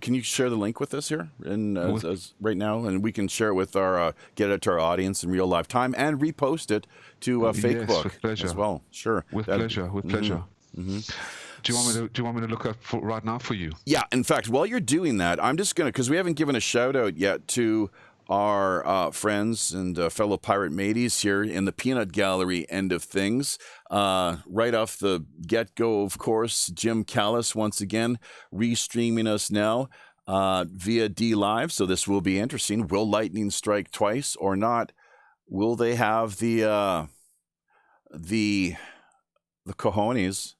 Can you share the link with us here right now? And we can share it with get it to our audience in real live time and repost it to Facebook yes, with pleasure. as well. Sure. With pleasure. Mm-hmm. Do you want me to look up right now for you? Yeah. In fact, while you're doing that, I'm just going to, because we haven't given a shout out yet to our friends and fellow pirate mateys here in the Peanut Gallery end of things. Right off the get-go, of course, Jim Callis once again restreaming us now via D Live. So this will be interesting. Will lightning strike twice or not? Will they have the cojones?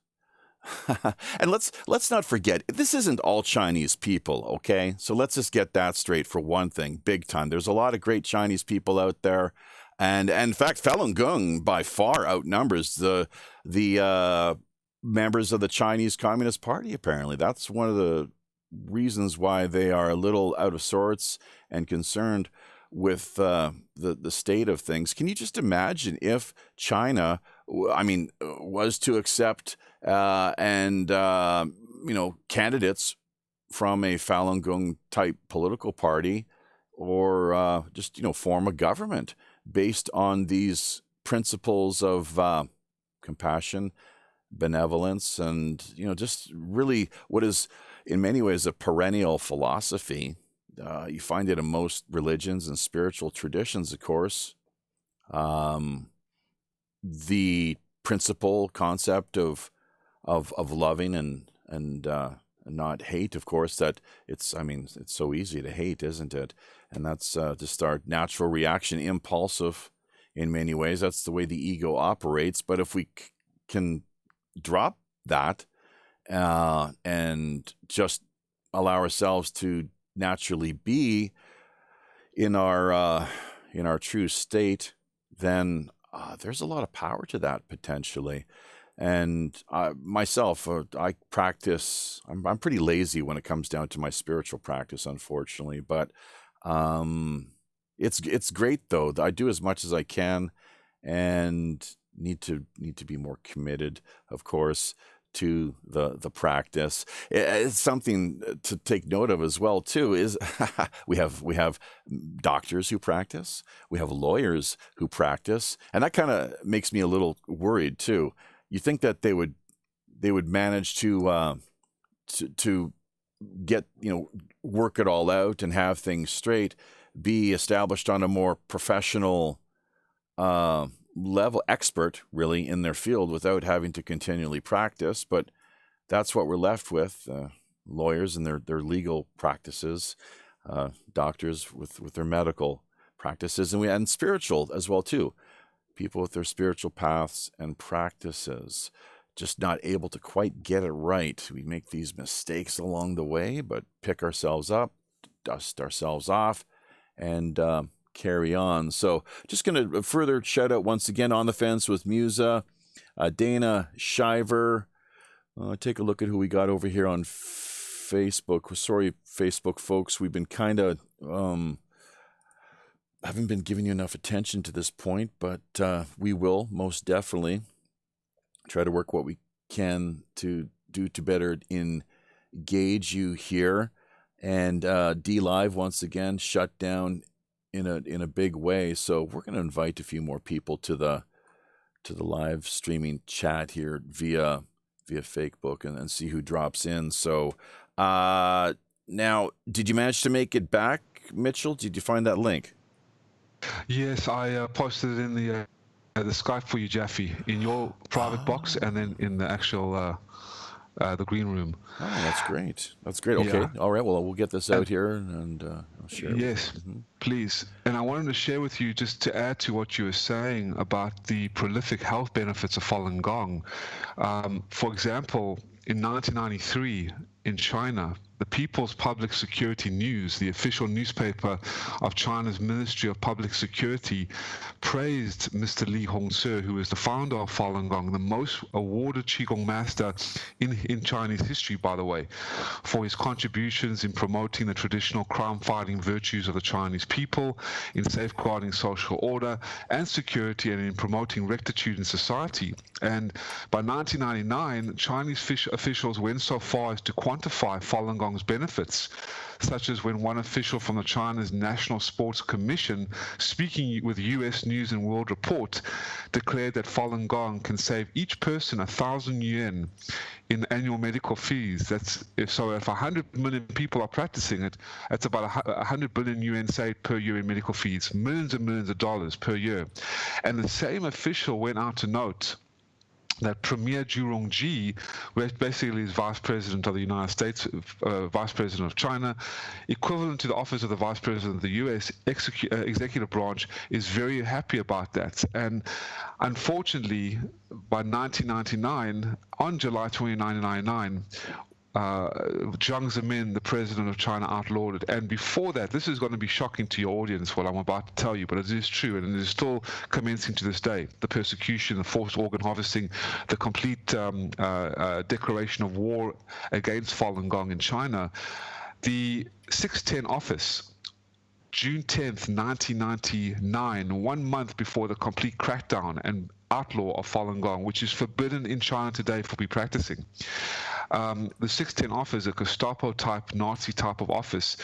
And let's not forget, this isn't all Chinese people, okay? So let's just get that straight for one thing, big time. There's a lot of great Chinese people out there, and in fact, Falun Gong by far outnumbers the members of the Chinese Communist Party. Apparently, that's one of the reasons why they are a little out of sorts and concerned. with the state of things. Can you just imagine if China, was to accept candidates from a Falun Gong type political party, or just form a government based on these principles of compassion, benevolence, and just really what is in many ways a perennial philosophy. You find it in most religions and spiritual traditions, of course. The principle concept of loving and not hate, of course. That it's so easy to hate, isn't it? And that's just our natural reaction, impulsive in many ways. That's the way the ego operates. But if we can drop that and just allow ourselves to naturally be in our true state, then there's a lot of power to that potentially. And myself, I practice. I'm pretty lazy when it comes down to my spiritual practice, unfortunately. But it's great though. I do as much as I can, and need to be more committed, of course, to the practice. It's something to take note of as well too. Is we have doctors who practice, we have lawyers who practice, and that kind of makes me a little worried too. You think that they would manage to get work it all out and have things straight, be established on a more professional level, expert really in their field, without having to continually practice. But that's what we're left with: lawyers and their legal practices, doctors with their medical practices, and spiritual as well too. People with their spiritual paths and practices, just not able to quite get it right. We make these mistakes along the way, but pick ourselves up, dust ourselves off, and carry on. So just going to further shout out once again, On the Fence with Musa, Dana Shiver. Take a look at who we got over here on Facebook. Sorry, Facebook folks, we've been kind of haven't been giving you enough attention to this point, but we will most definitely try to work what we can to do to better engage you here. And D Live once again shut down in a big way, so we're going to invite a few more people to the live streaming chat here via Facebook and see who drops in. So now, did you manage to make it back, Mitchell? Did you find that link? Yes, I posted it in the Skype for you, Jaffe, in your private box, and then in the actual the green room. Oh, that's great. That's great. Okay. Yeah. All right. Well, we'll get this out here and I'll share it. Yes, please. And I wanted to share with you, just to add to what you were saying about the prolific health benefits of Falun Gong. For example, in 1993 in China, the People's Public Security News, the official newspaper of China's Ministry of Public Security, praised Mr. Li Hongzhi, who is the founder of Falun Gong, the most awarded Qigong master in Chinese history, by the way, for his contributions in promoting the traditional crime-fighting virtues of the Chinese people, in safeguarding social order and security, and in promoting rectitude in society. And by 1999, Chinese officials went so far as to quantify Falun Gong's benefits, such as when one official from the China's National Sports Commission, speaking with U.S. News and World Report, declared that Falun Gong can save each person 1,000 yuan in annual medical fees. If 100 million people are practicing it, that's about 100 billion yuan saved per year in medical fees, millions and millions of dollars per year. And the same official went out to note that Premier Zhurongji, who basically is Vice President of the United States, Vice President of China, equivalent to the office of the Vice President of the U.S. executive branch, is very happy about that. And unfortunately, by 1999, on July 29, 1999, Jiang Zemin, the president of China, outlawed it. And before that, this is going to be shocking to your audience, what I'm about to tell you, but it is true, and it is still commencing to this day. The persecution, the forced organ harvesting, the complete declaration of war against Falun Gong in China. The 610 office June 10th, 1999, 1 month before the complete crackdown and outlaw of Falun Gong, which is forbidden in China today for be practicing. The 610 office, a Gestapo-type, Nazi-type of office,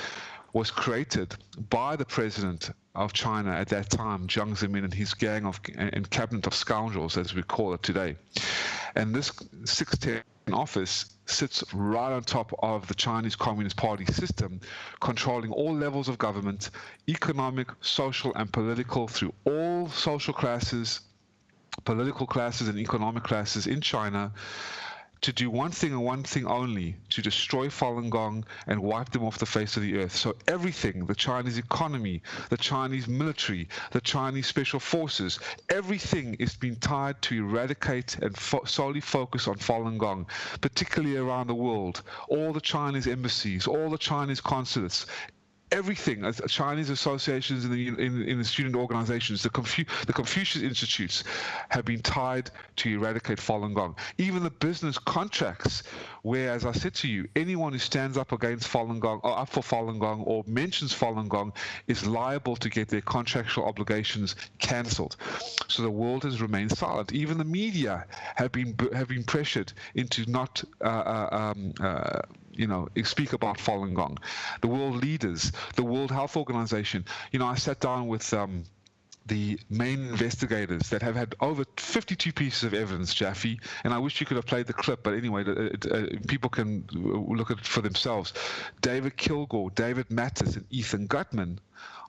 was created by the president of China at that time, Jiang Zemin, and his gang and cabinet of scoundrels, as we call it today. And this 610 office sits right on top of the Chinese Communist Party system, controlling all levels of government, economic, social, and political, through all social classes, political classes, and economic classes in China, to do one thing and one thing only: to destroy Falun Gong and wipe them off the face of the earth. So everything, the Chinese economy, the Chinese military, the Chinese special forces, everything is being tied to eradicate and solely focus on Falun Gong, particularly around the world. All the Chinese embassies, all the Chinese consulates, everything, Chinese associations in the student organizations, the Confucius Institutes have been tied to eradicate Falun Gong. Even the business contracts, where, as I said to you, anyone who stands up against Falun Gong or up for Falun Gong or mentions Falun Gong is liable to get their contractual obligations cancelled. So the world has remained silent. Even the media have been pressured into not speak about Falun Gong. The world leaders, the World Health Organization. I sat down with the main investigators that have had over 52 pieces of evidence, Jaffe, and I wish you could have played the clip, but anyway, people can look at it for themselves. David Kilgore, David Mattis, and Ethan Gutman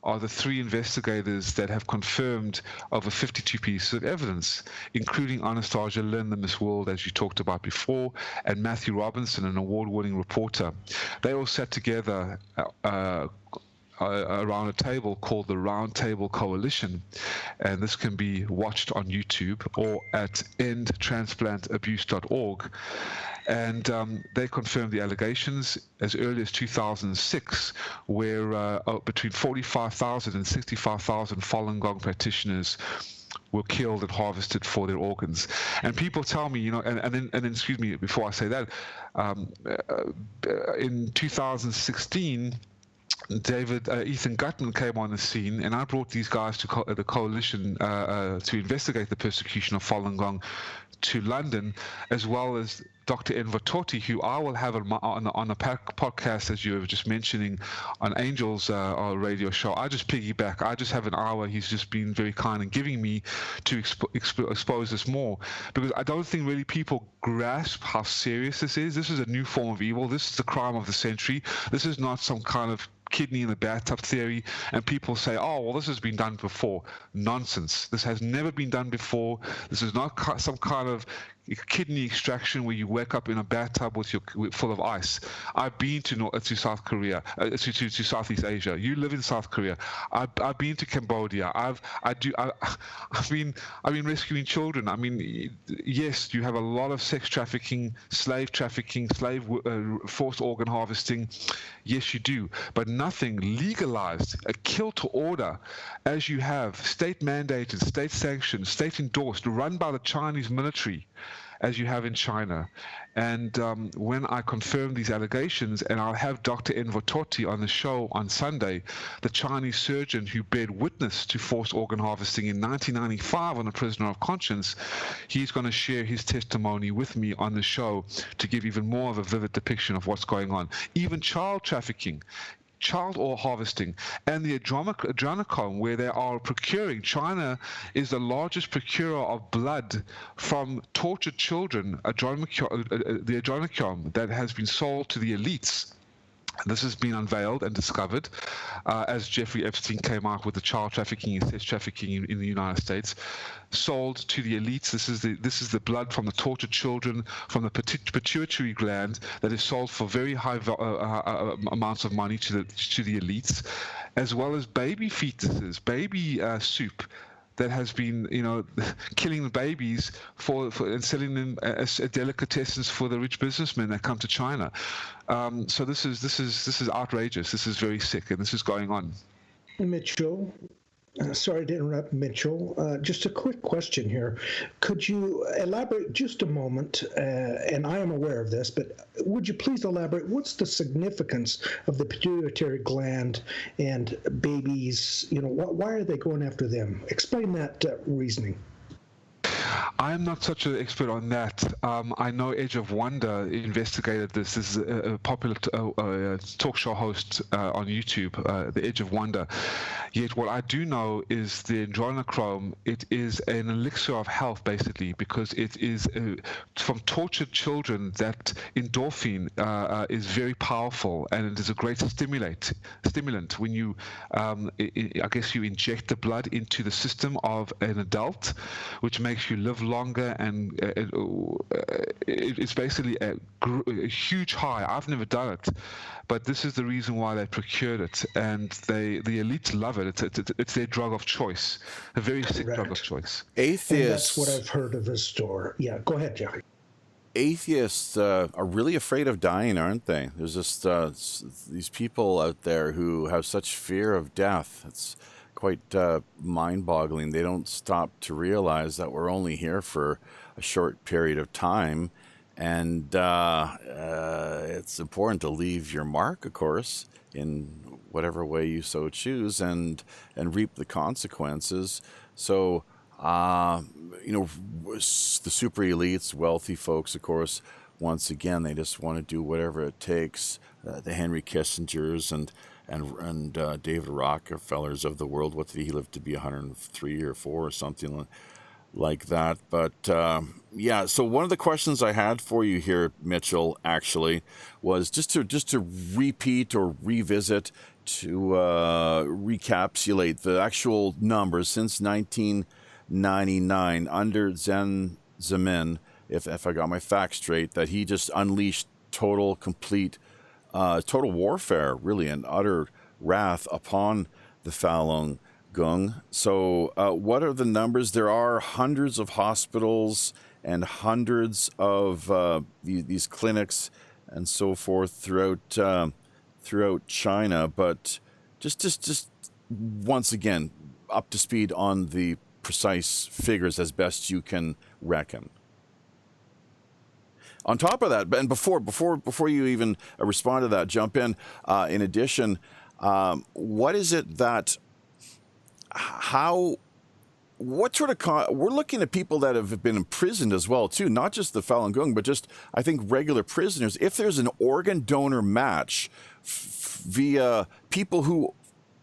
are the three investigators that have confirmed over 52 pieces of evidence, including Anastasia Lin, the Miss World, as you talked about before, and Matthew Robinson, an award-winning reporter. They all sat together around a table called the Round Table Coalition, and this can be watched on YouTube or at endtransplantabuse.org. And they confirmed the allegations as early as 2006, where between 45,000 and 65,000 Falun Gong practitioners were killed and harvested for their organs. And people tell me, and then excuse me, before I say that, in 2016, Ethan Gutman came on the scene, and I brought these guys to the coalition to investigate the persecution of Falun Gong to London, as well as Dr. Enver Tohti, who I will have on a podcast, as you were just mentioning, on Angel's radio show. I just piggyback. I just have an hour. He's just been very kind in giving me to expose this more, because I don't think really people grasp how serious this is. This is a new form of evil. This is the crime of the century. This is not some kind of kidney in the bathtub theory, and people say, oh, well, this has been done before. Nonsense. This has never been done before. This is not some kind of kidney extraction where you wake up in a bathtub full of ice. I've been to South Korea, to Southeast Asia. You live in South Korea. I've been to Cambodia. I've been rescuing children. I mean, yes, you have a lot of sex trafficking, slave forced organ harvesting. Yes, you do, but nothing legalized, a kill to order, as you have state mandated, state sanctioned, state endorsed, run by the Chinese military, as you have in China. And when I confirm these allegations, and I'll have Dr. Enver Tohti on the show on Sunday, the Chinese surgeon who bared witness to forced organ harvesting in 1995 on A Prisoner of Conscience, he's going to share his testimony with me on the show to give even more of a vivid depiction of what's going on. Even child trafficking, child or harvesting, and the adrenochrome, where they are procuring. China is the largest procurer of blood from tortured children, the adrenochrome that has been sold to the elites. This has been unveiled and discovered as Jeffrey Epstein came out with the child trafficking and sex trafficking in the United States, sold to the elites. This is the blood from the tortured children, from the pituitary gland, that is sold for very high amounts of money to the elites, as well as baby fetuses, baby soup that has been, killing the babies and selling them as delicatessens for the rich businessmen that come to China. So this is outrageous. This is very sick, and this is going on. Mitchell, Sorry to interrupt, Mitchell. Just a quick question here. Could you elaborate just a moment? And I am aware of this, but would you please elaborate? What's the significance of the pituitary gland and babies? Why are they going after them? Explain that reasoning. I'm not such an expert on that. I know Edge of Wonder investigated this. This is a popular talk show host on YouTube, the Edge of Wonder. Yet what I do know is the adrenochrome, it is an elixir of health, basically, because it is from tortured children that endorphin is very powerful, and it is a great stimulant when you, I guess you inject the blood into the system of an adult, which makes you live longer, and it's basically a huge high. I've never done it, but this is the reason why they procured it, and the elites love it. It's their drug of choice, a very sick drug of choice. Atheists. And that's what I've heard of this store. Yeah, go ahead, Jeffrey. Atheists are really afraid of dying, aren't they? There's just these people out there who have such fear of death. It's quite mind-boggling. They don't stop to realize that we're only here for a short period of time, and it's important to leave your mark, of course, in whatever way you so choose, and reap the consequences. So, the super elites, wealthy folks, of course, once again, they just want to do whatever it takes. The Henry Kissingers and David Rockefellers of the world. What did he live to be, 103 or 4 or something like that? But yeah, so one of the questions I had for you here, Mitchell, actually, was just to repeat or revisit, to recapitulate the actual numbers since 1999 under Zen Zemin, if I got my facts straight, that he just unleashed total warfare, really, and utter wrath upon the Falun Gong. So what are the numbers? There are hundreds of hospitals and hundreds of these clinics and so forth throughout China. But just once again, up to speed on the precise figures as best you can reckon. On top of that, and before you even respond to that, jump in. In addition, what is it that, what sort of, we're looking at people that have been imprisoned as well, too, not just the Falun Gong, but just, I think, regular prisoners. If there's an organ donor match via people who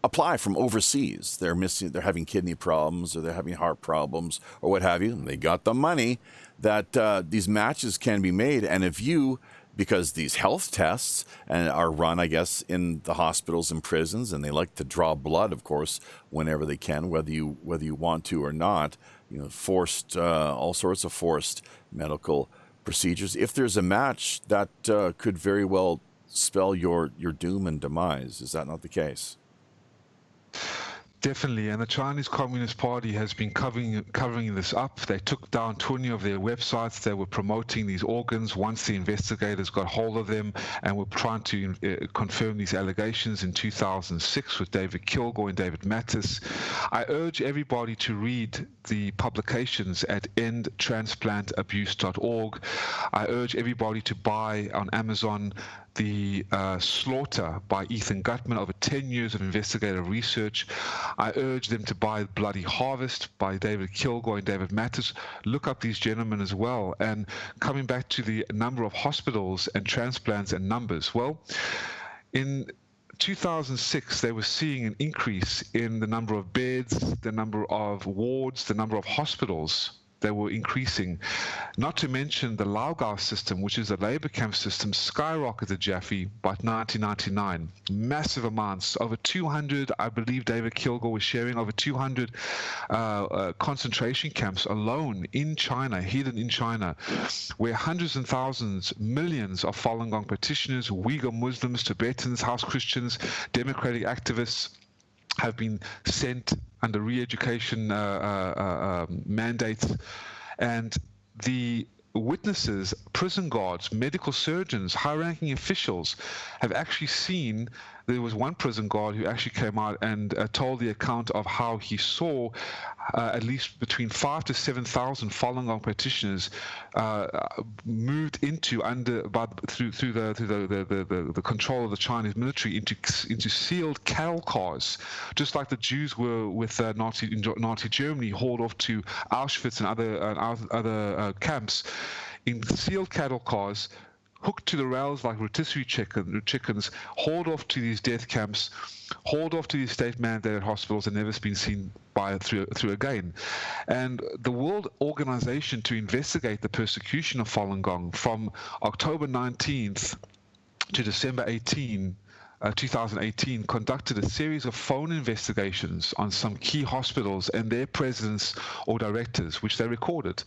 apply from overseas, they're having kidney problems, or they're having heart problems, or what have you, and they got the money, that these matches can be made. And if you, because these health tests are run, I guess, in the hospitals and prisons, and they like to draw blood, of course, whenever they can, whether you want to or not, forced, all sorts of forced medical procedures. If there's a match, that could very well spell your doom and demise. Is that not the case? Definitely, and the Chinese Communist Party has been covering this up. They took down 20 of their websites that were promoting these organs once the investigators got hold of them, and were trying to confirm these allegations in 2006 with David Kilgore and David Mattis. I urge everybody to read the publications at endtransplantabuse.org. I urge everybody to buy on Amazon The Slaughter by Ethan Gutman, over 10 years of investigative research. I urge them to buy Bloody Harvest by David Kilgore and David Mattis. Look up these gentlemen as well. And coming back to the number of hospitals and transplants and numbers, well, in 2006, they were seeing an increase in the number of beds, the number of wards, the number of hospitals. They were increasing. Not to mention the Laogao system, which is a labor camp system, skyrocketed, Jaffe, by 1999. Massive amounts, over 200, I believe David Kilgore was sharing, over 200 concentration camps alone in China, hidden in China, where hundreds and thousands, millions of Falun Gong practitioners, Uighur Muslims, Tibetans, house Christians, democratic activists have been sent under re-education mandates, and the witnesses, prison guards, medical surgeons, high-ranking officials have actually seen there was one prison guard who actually came out and told the account of how he saw at least between 5,000 to 7,000 Falun Gong practitioners moved into through the control of the Chinese military into sealed cattle cars, just like the Jews were with Nazi Germany, hauled off to Auschwitz and other camps in sealed cattle cars, hooked to the rails like rotisserie chickens, hauled off to these death camps, hauled off to these state-mandated hospitals, and never been seen through again. And the World Organization to investigate the persecution of Falun Gong from October 19th to December 2018 conducted a series of phone investigations on some key hospitals and their presidents or directors, which they recorded.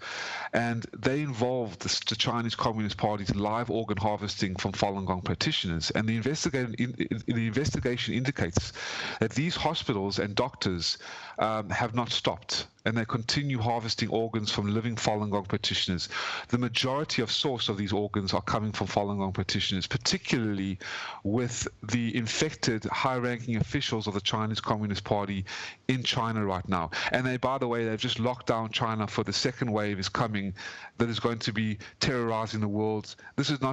And they involved the Chinese Communist Party's live organ harvesting from Falun Gong practitioners. And the investigation indicates that these hospitals and doctors have not stopped, and they continue harvesting organs from living Falun Gong practitioners. The majority of source of these organs are coming from Falun Gong practitioners, particularly with the infected high-ranking officials of the Chinese Communist Party in China right now. And by the way, they've just locked down China for the second wave is coming that is going to be terrorizing the world. This is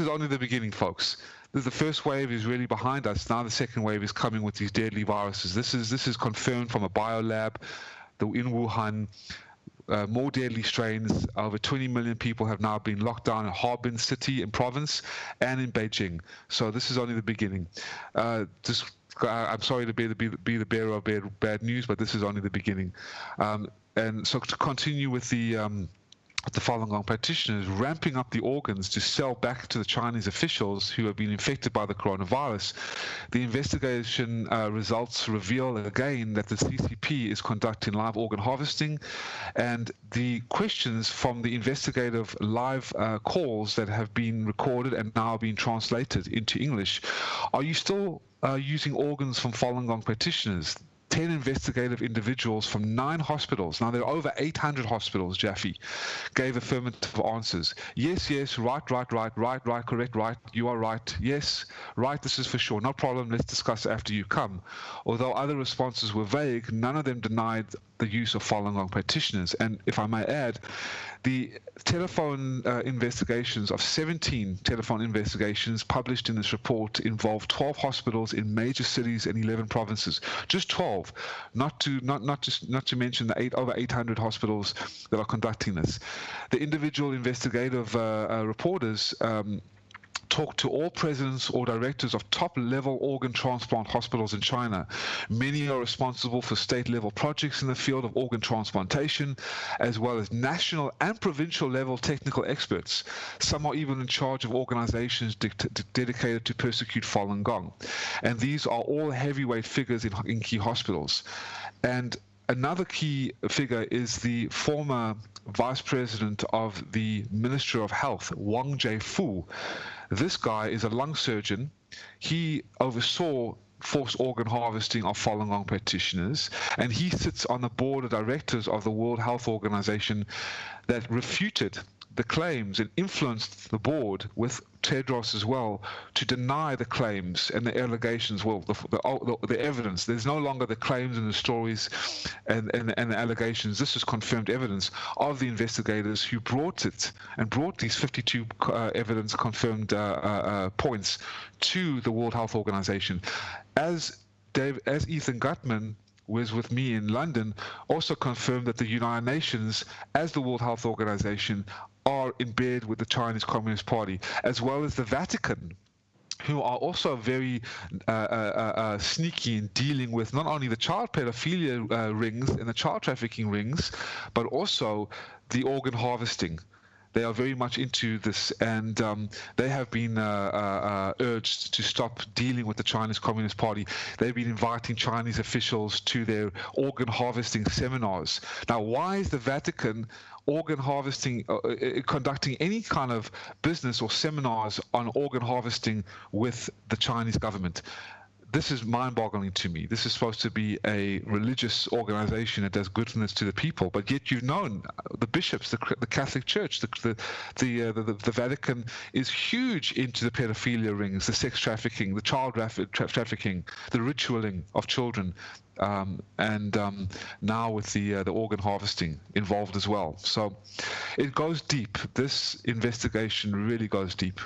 only the beginning, folks. The first wave is really behind us. Now the second wave is coming with these deadly viruses. This is confirmed from a biolab in Wuhan. More deadly strains. Over 20 million people have now been locked down in Harbin city and province and in Beijing. So this is only the beginning. I'm sorry to be the bearer of bad news, but this is only the beginning. And so to continue with the Falun Gong practitioners ramping up the organs to sell back to the Chinese officials who have been infected by the coronavirus. The investigation results reveal again that the CCP is conducting live organ harvesting, and the questions from the investigative live calls that have been recorded and now being translated into English. Are you still using organs from Falun Gong practitioners? 10 investigative individuals from 9 hospitals, now there are over 800 hospitals, Jaffe, gave affirmative answers. Yes, right, correct, right, you are right, yes, right, this is for sure, no problem, let's discuss after you come. Although other responses were vague, none of them denied the use of Falun Gong practitioners. And if I may add, the telephone investigations of 17 telephone investigations published in this report involved 12 hospitals in major cities and 11 provinces. Just 12, not to mention the over 800 hospitals that are conducting this. The individual investigative reporters talked to all presidents or directors of top-level organ transplant hospitals in China. Many are responsible for state-level projects in the field of organ transplantation, as well as national and provincial-level technical experts. Some are even in charge of organizations dedicated to persecute Falun Gong. And these are all heavyweight figures in key hospitals. And another key figure is the former vice president of the Ministry of Health, Wang Jiefu. This guy is a lung surgeon. He oversaw forced organ harvesting of Falun Gong practitioners, and he sits on the board of directors of the World Health Organization that refuted the claims and influenced the board with Tedros as well to deny the claims and the allegations, well, the evidence. There's no longer the claims and the stories and the allegations. This is confirmed evidence of the investigators who brought it and brought these 52 evidence confirmed points to the World Health Organization. As Ethan Gutman was with me in London, also confirmed that the United Nations, as the World Health Organization, are in bed with the Chinese Communist Party, as well as the Vatican, who are also very sneaky in dealing with not only the child pedophilia rings and the child trafficking rings, but also the organ harvesting. They are very much into this, and they have been urged to stop dealing with the Chinese Communist Party. They've been inviting Chinese officials to their organ harvesting seminars. Now, why is the Vatican organ harvesting, conducting any kind of business or seminars on organ harvesting with the Chinese government? this is mind-boggling to me. This is supposed to be a religious organization that does goodness to the people, but yet you've known the bishops, the Catholic Church, the Vatican is huge into the pedophilia rings, the sex trafficking, the child trafficking, the ritualing of children, and now with the organ harvesting involved as well. So it goes deep. This investigation really goes deep.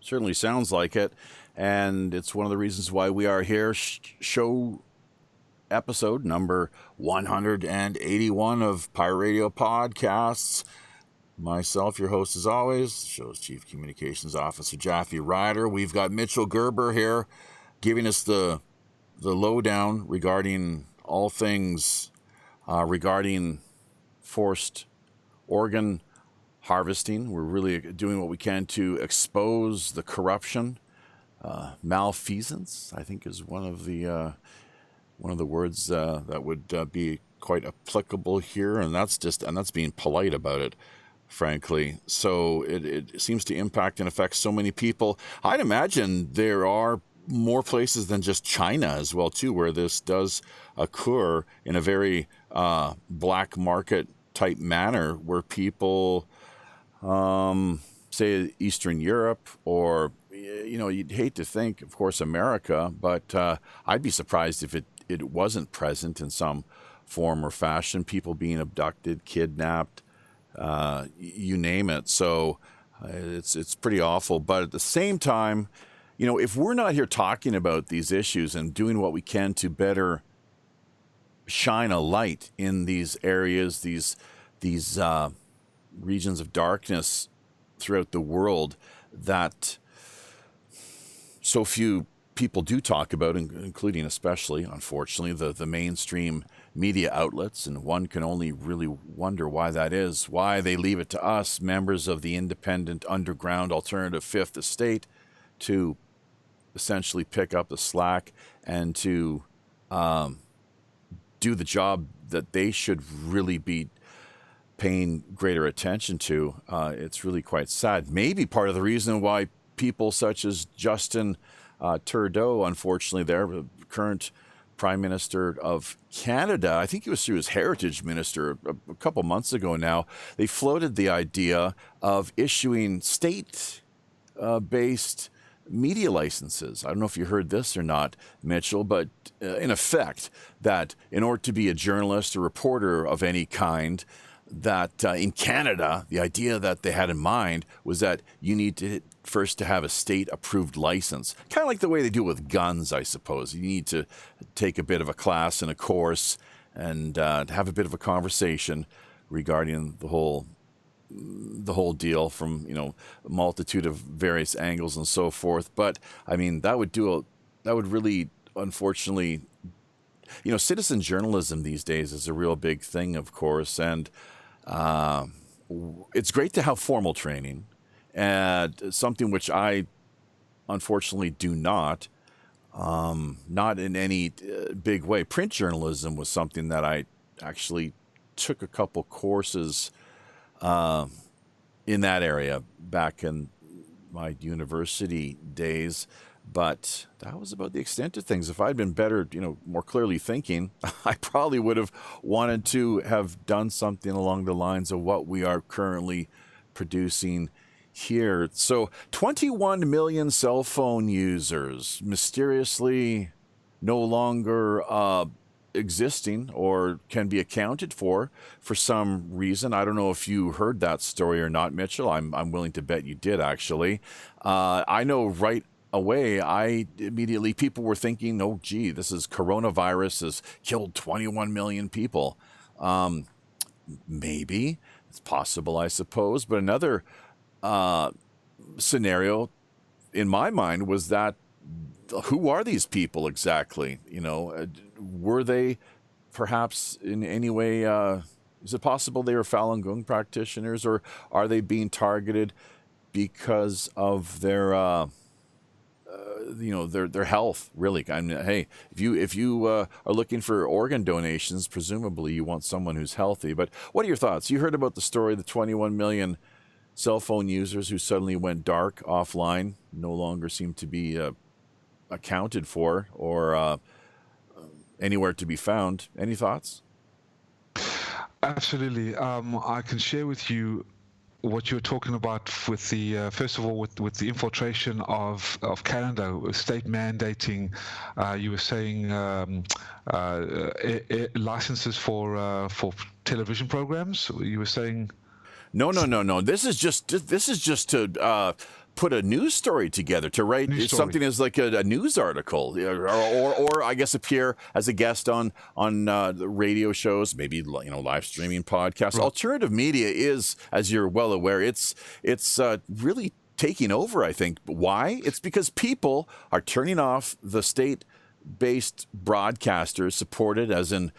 Certainly sounds like it. And it's one of the reasons why we are here. Show episode number 181 of Pirate Radio Podcasts. Myself, your host as always, the show's Chief Communications Officer, Jaffe Ryder. We've got Mitchell Gerber here giving us the lowdown regarding all things regarding forced organ harvesting. We're really doing what we can to expose the corruption. Malfeasance, I think, is one of the words that would be quite applicable here, and that's being polite about it, frankly. So it seems to impact and affect so many people. I'd imagine there are more places than just China as well, too, where this does occur in a very black market type manner, where people, say Eastern Europe, or you'd hate to think, of course, America, but I'd be surprised if it wasn't present in some form or fashion. People being abducted, kidnapped, you name it. So it's pretty awful. But at the same time, if we're not here talking about these issues and doing what we can to better shine a light in these areas, these regions of darkness throughout the world that so few people do talk about, including especially, unfortunately, the mainstream media outlets, and one can only really wonder why that is, why they leave it to us, members of the independent, underground, alternative Fifth Estate, to essentially pick up the slack and to do the job that they should really be paying greater attention to. It's really quite sad. Maybe part of the reason why people such as Justin Trudeau, unfortunately, the current Prime Minister of Canada, I think he was through his Heritage Minister a couple months ago now, they floated the idea of issuing state-based media licenses. I don't know if you heard this or not, Mitchell, but in effect, that in order to be a journalist, a reporter of any kind, that in Canada, the idea that they had in mind was that you need to first to have a state-approved license. Kind of like the way they do with guns, I suppose. You need to take a bit of a class and a course and have a bit of a conversation regarding the whole deal from, a multitude of various angles and so forth. But, I mean, that would really, unfortunately, citizen journalism these days is a real big thing, of course, and it's great to have formal training, and something which I unfortunately do not in any big way. Print journalism was something that I actually took a couple courses in that area back in my university days. But that was about the extent of things. If I'd been better, more clearly thinking, I probably would have wanted to have done something along the lines of what we are currently producing here. So 21 million cell phone users mysteriously no longer existing or can be accounted for some reason. I don't know if you heard that story or not, Mitchell. I'm willing to bet you did, actually. I know right away, people were thinking, oh, gee, this is coronavirus has killed 21 million people. Maybe it's possible, I suppose. But another scenario in my mind was that, who are these people exactly? Were they perhaps in any way, is it possible they were Falun Gong practitioners, or are they being targeted because of their their health, really? I mean, hey, if you are looking for organ donations, presumably you want someone who's healthy. But what are your thoughts? You heard about the story, the 21 million cell phone users who suddenly went dark, offline, no longer seem to be accounted for or anywhere to be found. Any thoughts? Absolutely. I can share with you what you're talking about with the first of all with the infiltration of Canada, state mandating. You were saying licenses for television programs. You were saying No. This is just to put a news story together, to write something as like a news article, or I guess appear as a guest on the radio shows, maybe live streaming podcasts. Right. Alternative media is, as you're well aware, it's really taking over. I think why? It's because people are turning off the state-based broadcasters, supported as in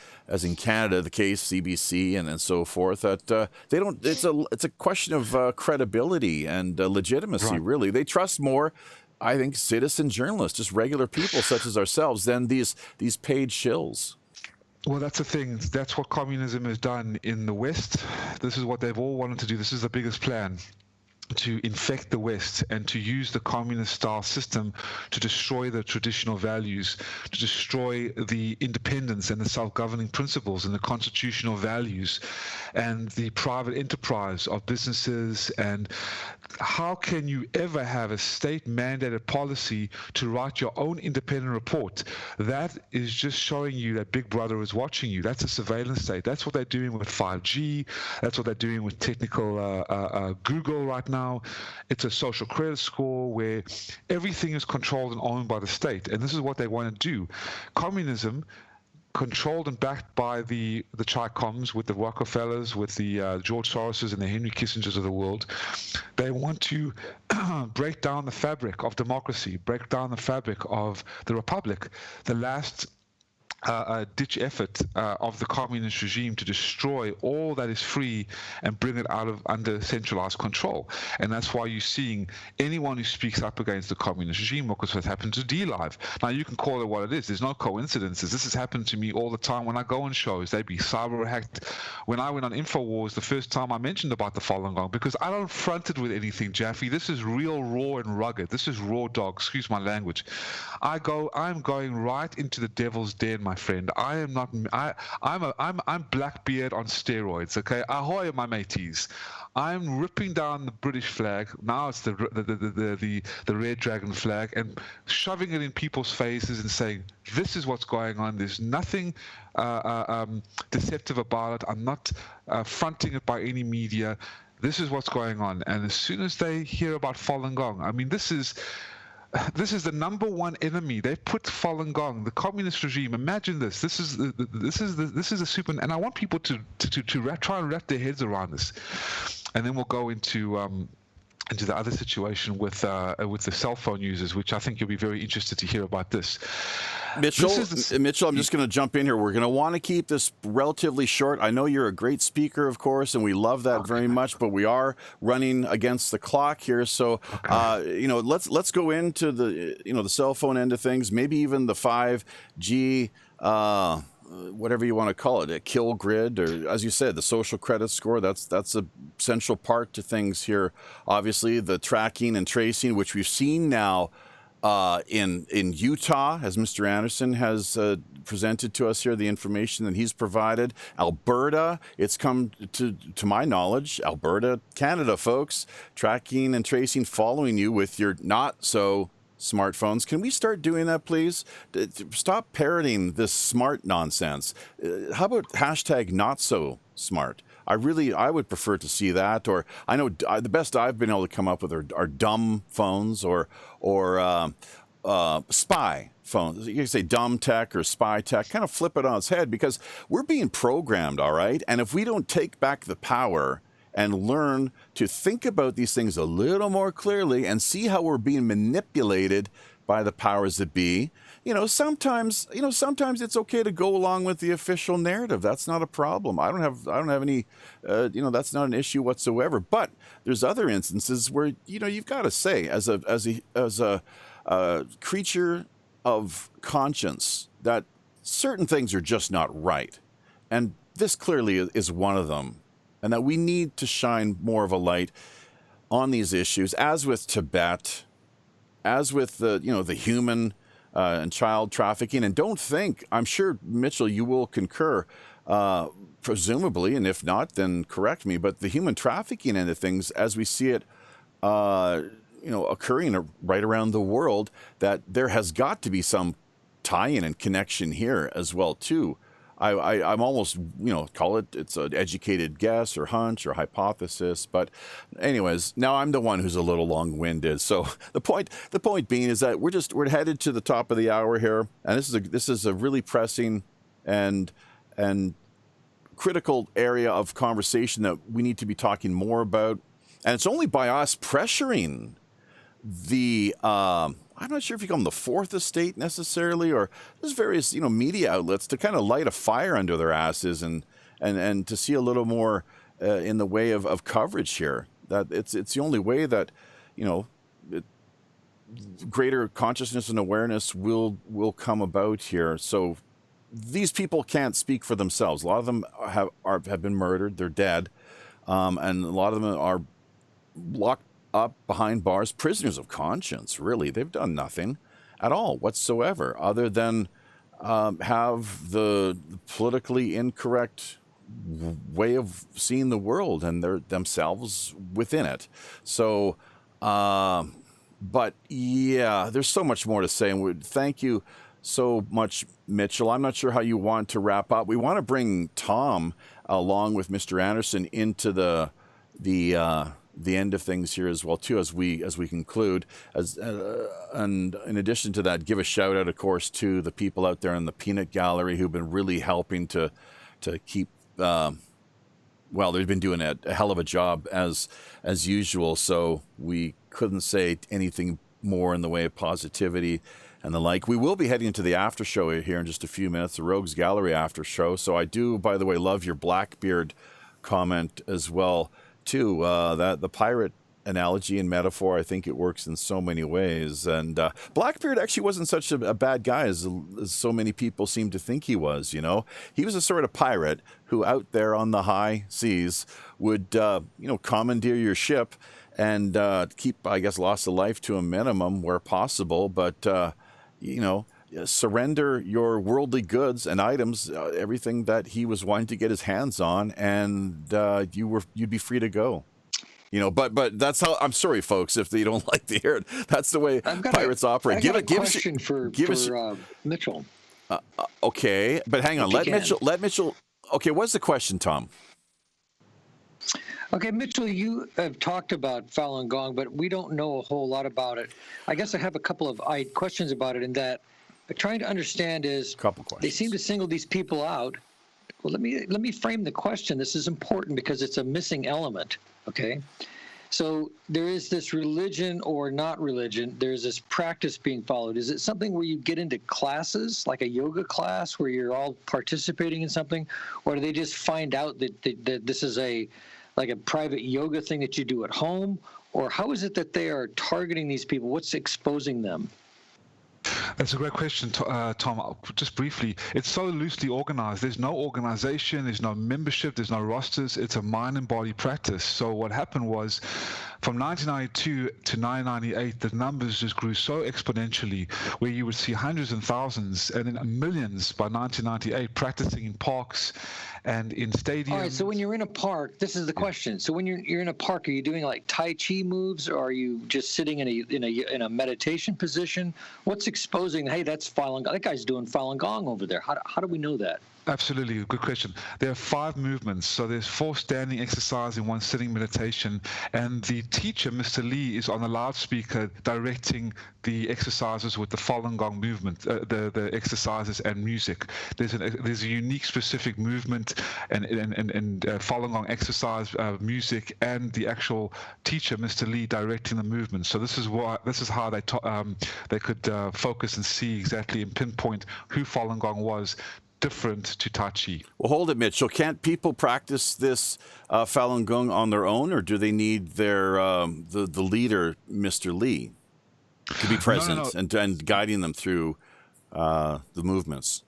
Canada, the case CBC and so forth. That they don't. It's a question of credibility and legitimacy. Right. Really, they trust more, I think, citizen journalists, just regular people such as ourselves, than these paid shills. Well, that's the thing. That's what communism has done in the West. This is what they've all wanted to do. This is the biggest plan, to infect the West and to use the communist-style system to destroy the traditional values, to destroy the independence and the self-governing principles and the constitutional values and the private enterprise of businesses. And how can you ever have a state-mandated policy to write your own independent report? That is just showing you that Big Brother is watching you. That's a surveillance state. That's what they're doing with 5G. That's what they're doing with technical Google right now. It's a social credit score where everything is controlled and owned by the state. And this is what they want to do. Communism, controlled and backed by the Chi-Coms, with the Rockefellers, with the George Soroses and the Henry Kissingers of the world. They want to break down the fabric of democracy, break down the fabric of the republic. The last ditch effort of the communist regime to destroy all that is free and bring it under centralized control. And that's why you're seeing anyone who speaks up against the communist regime, because what happened to DLive. Now, you can call it what it is. There's no coincidences. This has happened to me all the time when I go on shows. They'd be cyber hacked. When I went on InfoWars, the first time I mentioned about the Falun Gong, because I don't front it with anything, Jaffe. This is real, raw, and rugged. This is raw dog. Excuse my language. I'm going right into the devil's den, my friend. I am not. I'm Blackbeard on steroids. Okay, ahoy, my mateys! I'm ripping down the British flag. Now it's the red dragon flag, and shoving it in people's faces and saying, "This is what's going on. There's nothing deceptive about it. I'm not fronting it by any media. This is what's going on." And as soon as they hear about Falun Gong, I mean, this is the number one enemy. They put Falun Gong, the communist regime. Imagine this. This is a super. And I want people to try and wrap their heads around this. And then we'll go into the other situation with the cell phone users, which I think you'll be very interested to hear about this. Mitchell, I'm just going to jump in here. We're going to want to keep this relatively short. I know you're a great speaker, of course, and we love that very much, but we are running against the clock here. So, let's go into the cell phone end of things, maybe even the 5G, whatever you want to call it, a kill grid, or as you said, the social credit score. That's a central part to things here. Obviously, the tracking and tracing, which we've seen now in Utah, as Mr. Anderson has presented to us here, the information that he's provided. Alberta, it's come to my knowledge, Alberta, Canada, folks, tracking and tracing, following you with your not so smartphones. Can we start doing that, please? Stop parroting this smart nonsense. How about hashtag not so smart? I would prefer to see that. Or I know the best I've been able to come up with are dumb phones or spy phones. You can say dumb tech or spy tech. Kind of flip it on its head, because we're being programmed, all right? And if we don't take back the power and learn to think about these things a little more clearly and see how we're being manipulated by the powers that be, sometimes it's okay to go along with the official narrative. That's not a problem. I don't have any, that's not an issue whatsoever. But there's other instances where, you've got to say, as a creature of conscience, that certain things are just not right. And this clearly is one of them. And that we need to shine more of a light on these issues, as with Tibet, as with the human and child trafficking. And don't think, I'm sure, Mitchell, you will concur, presumably, and if not, then correct me, but the human trafficking end of things, as we see it, occurring right around the world, that there has got to be some tie-in and connection here as well, too. I'm almost, call it's an educated guess or hunch or hypothesis. But anyways, now I'm the one who's a little long-winded. So the point being is that we're headed to the top of the hour here. And this is a really pressing and critical area of conversation that we need to be talking more about. And it's only by us pressuring the, I'm not sure if you call them the fourth estate necessarily, or there's various, media outlets to kind of light a fire under their asses and to see a little more in the way of coverage here. That it's the only way that, greater consciousness and awareness will come about here. So these people can't speak for themselves. A lot of them have been murdered. They're dead. And a lot of them are locked up behind bars, prisoners of conscience, really. They've done nothing at all whatsoever other than have the politically incorrect way of seeing the world and themselves within it. So, but yeah, there's so much more to say. And thank you so much, Mitchell. I'm not sure how you want to wrap up. We want to bring Tom along with Mr. Anderson into the end of things here as well too, as we conclude. And in addition to that, give a shout out, of course, to the people out there in the peanut gallery who've been really helping to keep. They've been doing a hell of a job as usual. So we couldn't say anything more in the way of positivity and the like. We will be heading into the after show here in just a few minutes, the Rogues Gallery after show. So I do, by the way, love your Blackbeard comment as well too. That the pirate analogy and metaphor, I think it works in so many ways. And Blackbeard actually wasn't such a bad guy as so many people seem to think he was. He was a sort of pirate who out there on the high seas would commandeer your ship and keep, I guess, loss of life to a minimum where possible, but surrender your worldly goods and items, everything that he was wanting to get his hands on, and you'd be free to go. But that's how. I'm sorry, folks, if you don't like to hear it. That's the way pirates operate. I've got a question for Mitchell. Okay, but hang on. Let Mitchell. Okay, what's the question, Tom? Okay, Mitchell, you have talked about Falun Gong, but we don't know a whole lot about it. I guess I have a couple of questions about it. In that, trying to understand is they seem to single these people out. Well, let me frame the question. This is important because it's a missing element. Okay, so there is this religion or not religion. There's this practice being followed. Is it something where you get into classes, like a yoga class, where you're all participating in something, or do they just find out that this is like a private yoga thing that you do at home, or how is it that they are targeting these people? What's exposing them? That's a great question, Tom. Just briefly, it's so loosely organized. There's no organization, there's no membership, there's no rosters. It's a mind and body practice. So what happened was, from 1992 to 1998, the numbers just grew so exponentially, where you would see hundreds and thousands and then millions by 1998 practicing in parks and in stadiums. All right, so when you're in a park, this is the question. So when you're in a park, are you doing like Tai Chi moves, or are you just sitting in a meditation position? What's exposing, hey, that's Falun Gong. That guy's doing Falun Gong over there. How do we know that? Absolutely, good question. There are 5 movements. So there's 4 standing exercise and 1 sitting meditation. And the teacher, Mr. Lee, is on a loudspeaker directing the exercises with the Falun Gong movement, the exercises and music. There's a unique specific movement and Falun Gong exercise, music, and the actual teacher, Mr. Lee, directing the movement. So this is how they could focus and see exactly and pinpoint who Falun Gong was, different to Tai Chi. Well, hold it, Mitchell. Can't people practice this Falun Gong on their own, or do they need their the leader, Mr. Lee, to be present. No. And guiding them through the movements?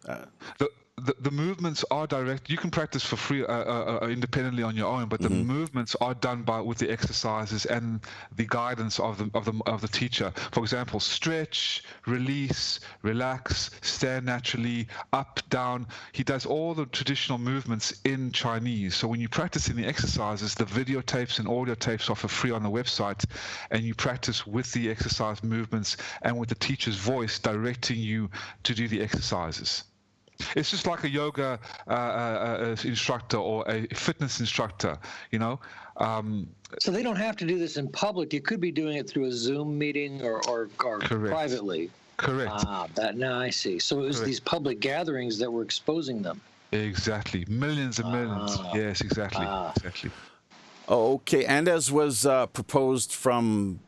the movements are direct. You can practice for free independently on your own, but the movements are done with the exercises and the guidance of the teacher. For example, stretch, release, relax, stand naturally, up, down. He does all the traditional movements in Chinese. So when you practice in the exercises, the videotapes and audio tapes are for free on the website, and you practice with the exercise movements and with the teacher's voice directing you to do the exercises. It's just like a yoga instructor or a fitness instructor, you know. So they don't have to do this in public. You could be doing it through a Zoom meeting or privately. Correct. Now I see. So it was these public gatherings that were exposing them. Exactly. Millions and millions. Yes, exactly. Exactly. Okay, and as was proposed from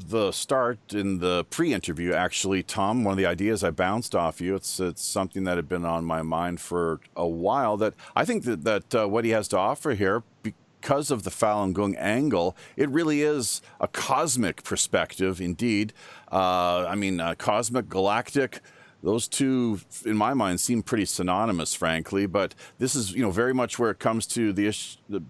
the start in the pre-interview, actually, Tom, one of the ideas I bounced off you, it's something that had been on my mind for a while, that I think that what he has to offer here, because of the Falun Gong angle, it really is a cosmic perspective indeed. Cosmic, galactic, those two, in my mind, seem pretty synonymous, frankly. But this is, very much where it comes to the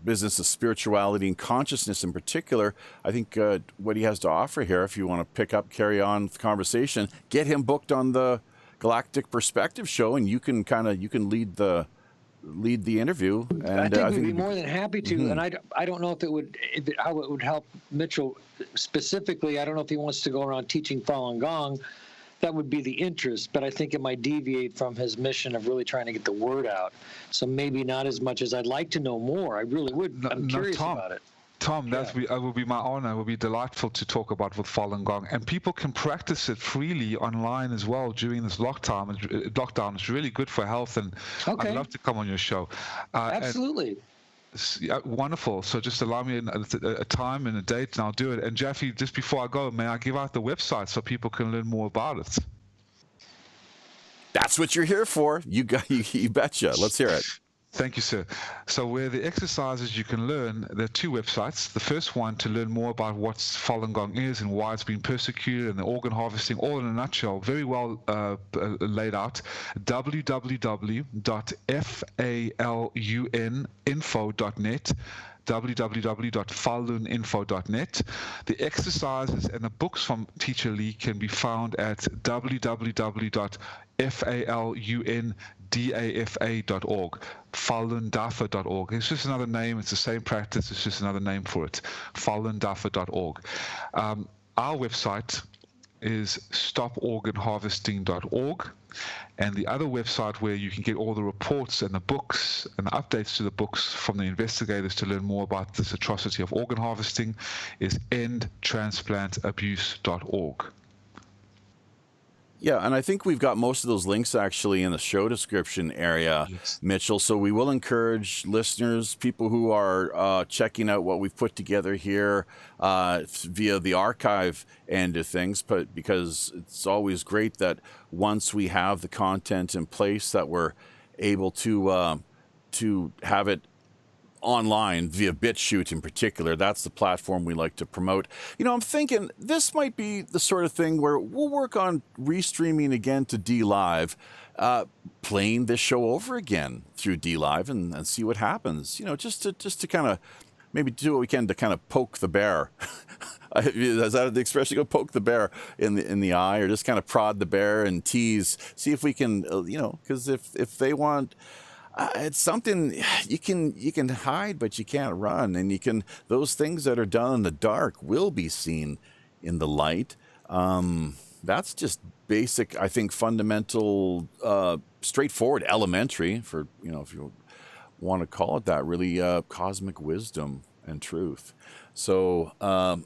business of spirituality and consciousness in particular. I think what he has to offer here, if you want to carry on the conversation, get him booked on the Galactic Perspective show, and you can lead the interview. And I think we'd be more than happy to. And I don't know how it would help Mitchell specifically. I don't know if he wants to go around teaching Falun Gong. That would be the interest, but I think it might deviate from his mission of really trying to get the word out. So maybe not as much as I'd like to know more. I really would. I'm curious about it. Tom, that would be my honor. It would be delightful to talk about with Falun Gong, and people can practice it freely online as well during this lockdown. It's really good for health, and I'd love to come on your show. Absolutely. Wonderful. So just allow me a time and a date, and I'll do it. And Jaffe, just before I go, may I give out the website so people can learn more about it? That's what you're here for. You betcha. Let's hear it. Thank you, sir. So where the exercises you can learn, there are two websites. The first one to learn more about what Falun Gong is and why it's been persecuted and the organ harvesting, all in a nutshell, very well laid out, www.faluninfo.net, www.faluninfo.net. The exercises and the books from Teacher Lee can be found at www.falundafa.org, falundafa.org. It's just another name. It's the same practice. It's just another name for it, falundafa.org. Our website is stoporganharvesting.org. And the other website where you can get all the reports and the books and the updates to the books from the investigators to learn more about this atrocity of organ harvesting is endtransplantabuse.org. Yeah, and I think we've got most of those links actually in the show description area, yes, Mitchell. So we will encourage listeners, people who are checking out what we've put together here via the archive end of things, but because it's always great that once we have the content in place that we're able to have it online via BitChute in particular. That's the platform we like to promote. I'm thinking this might be the sort of thing where we'll work on restreaming again to DLive, playing this show over again through DLive and see what happens. Just to kind of maybe do what we can to kind of poke the bear. Is that the expression? Go poke the bear in the eye, or just kind of prod the bear and tease. See if we can, because if they want. It's something you can hide, but you can't run, and those things that are done in the dark will be seen in the light. That's just basic, I think, fundamental, straightforward, elementary for if you want to call it that, really cosmic wisdom and truth. So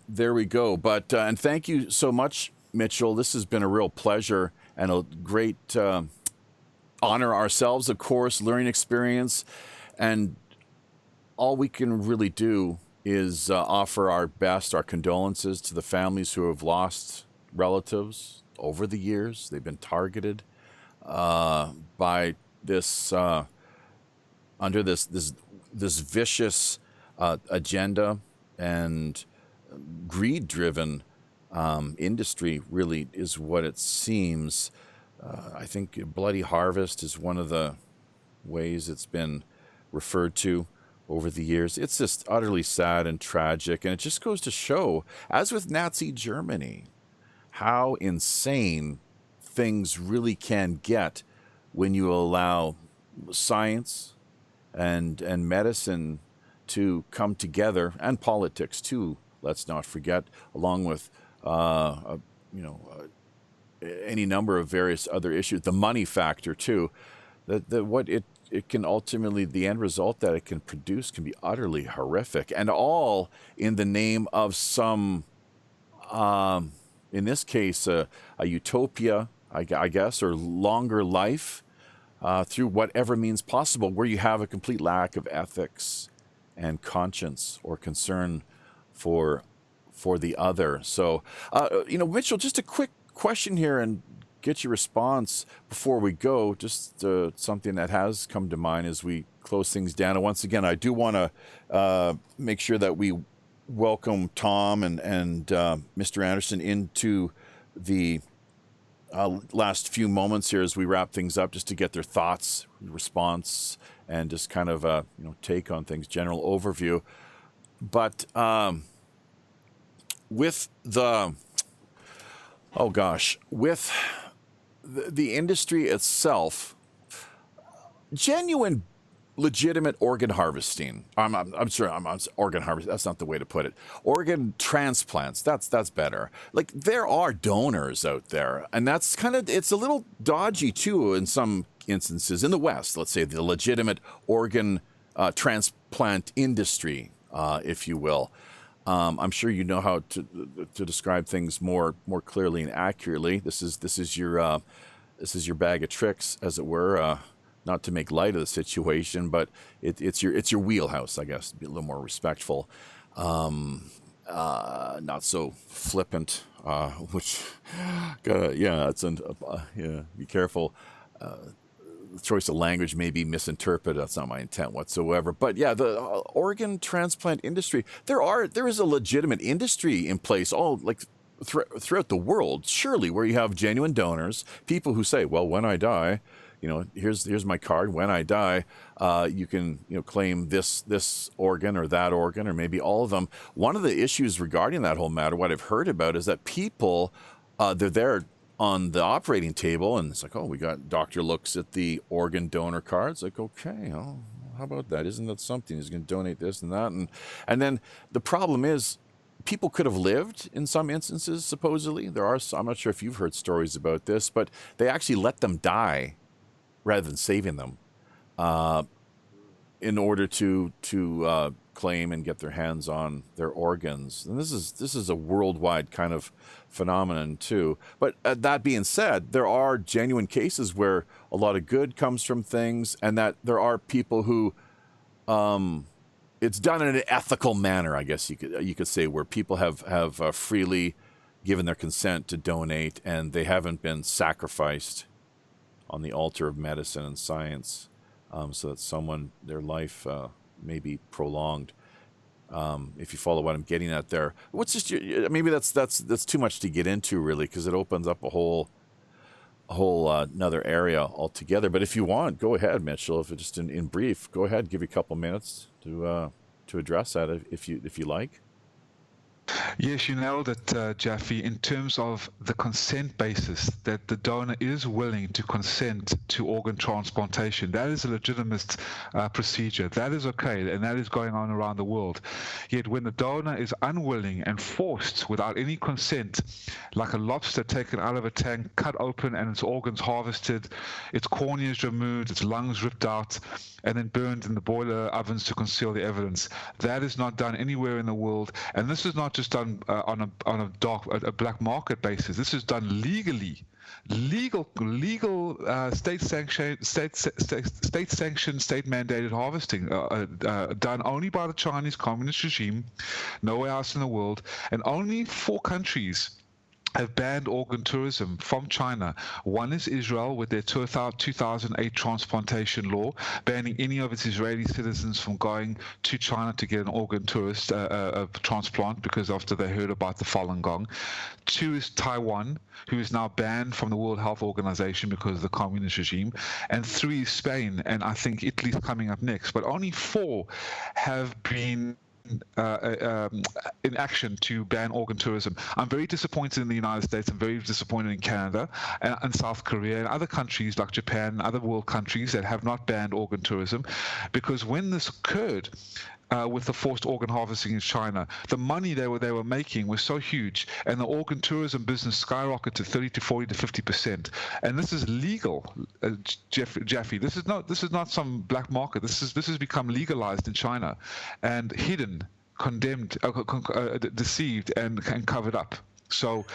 there we go. But and thank you so much, Mitchell. This has been a real pleasure and a great. Honor ourselves, of course, learning experience, and all we can really do is offer our best, our condolences to the families who have lost relatives over the years. They've been targeted by this under this vicious agenda and greed-driven industry. Really, is what it seems. I think Bloody Harvest is one of the ways it's been referred to over the years. It's just utterly sad and tragic, and it just goes to show, as with Nazi Germany, how insane things really can get when you allow science and medicine to come together, and politics too, let's not forget, along with any number of various other issues, the money factor too, that what it can ultimately, the end result that it can produce can be utterly horrific, and all in the name of some, in this case, a utopia, I guess, or longer life through whatever means possible, where you have a complete lack of ethics and conscience or concern for the other. So, Mitchell, just a quick question here and get your response before we go. Just something that has come to mind as we close things down. And once again, I do want to make sure that we welcome Tom and Mr. Anderson into the last few moments here as we wrap things up, just to get their thoughts, response, and just kind of take on things, general overview. But with the with the industry itself, genuine, legitimate organ harvesting. I'm sorry, organ harvesting. That's not the way to put it. Organ transplants. That's better. Like, there are donors out there, and that's it's a little dodgy too in some instances in the West. Let's say the legitimate organ transplant industry, if you will. I'm sure you know how to describe things more clearly and accurately. This is your bag of tricks, as it were. Not to make light of the situation, but it's your wheelhouse, I guess. To be a little more respectful, not so flippant. Which, be careful. The choice of language may be misinterpreted. That's not my intent whatsoever. But yeah, the organ transplant industry, there is a legitimate industry in place, throughout the world, surely, where you have genuine donors, people who say, well, when I die, here's my card. When I die, you can claim this organ or that organ, or maybe all of them. One of the issues regarding that whole matter, what I've heard about, is that people, they're there on the operating table, and it's like, oh, doctor looks at the organ donor card. It's like, okay, how about that? Isn't that something? He's going to donate this and that. And then the problem is, people could have lived in some instances, supposedly. There are some, I'm not sure if you've heard stories about this, but they actually let them die rather than saving them in order to claim and get their hands on their organs. And this is a worldwide kind of phenomenon too. But that being said, there are genuine cases where a lot of good comes from things, and that there are people who it's done in an ethical manner, I guess you could say, where people have freely given their consent to donate, and they haven't been sacrificed on the altar of medicine and science, so that their life may be prolonged. If you follow what I'm getting at there, maybe that's too much to get into, really, because it opens up a whole another area altogether. But if you want, go ahead, Mitchell. If it's just in brief, go ahead, give you a couple minutes to address that if you like. Yes, you nailed it, Jaffe, in terms of the consent basis, that the donor is willing to consent to organ transplantation. That is a legitimate procedure. That is okay, and that is going on around the world. Yet when the donor is unwilling and forced without any consent, like a lobster taken out of a tank, cut open and its organs harvested, its corneas removed, its lungs ripped out, and then burned in the boiler ovens to conceal the evidence. That is not done anywhere in the world, and this is not just done on a black market basis. This is done legally, legal state sanctioned, state mandated harvesting, done only by the Chinese Communist regime, nowhere else in the world, and only 4 countries have banned organ tourism from China. One is Israel with their 2008 transplantation law, banning any of its Israeli citizens from going to China to get an organ transplant because after they heard about the Falun Gong. Two is Taiwan, who is now banned from the World Health Organization because of the communist regime. And three is Spain, and I think Italy's coming up next. But only four have been in action to ban organ tourism. I'm very disappointed in the United States. I'm very disappointed in Canada and South Korea and other countries like Japan and other world countries that have not banned organ tourism, because when this occurred with the forced organ harvesting in China, the money they were making was so huge, and the organ tourism business skyrocketed to 30 to 40 to 50%. And this is legal, Jeffrey. This is not some black market. This has become legalized in China, and hidden, condemned, deceived, and covered up. So,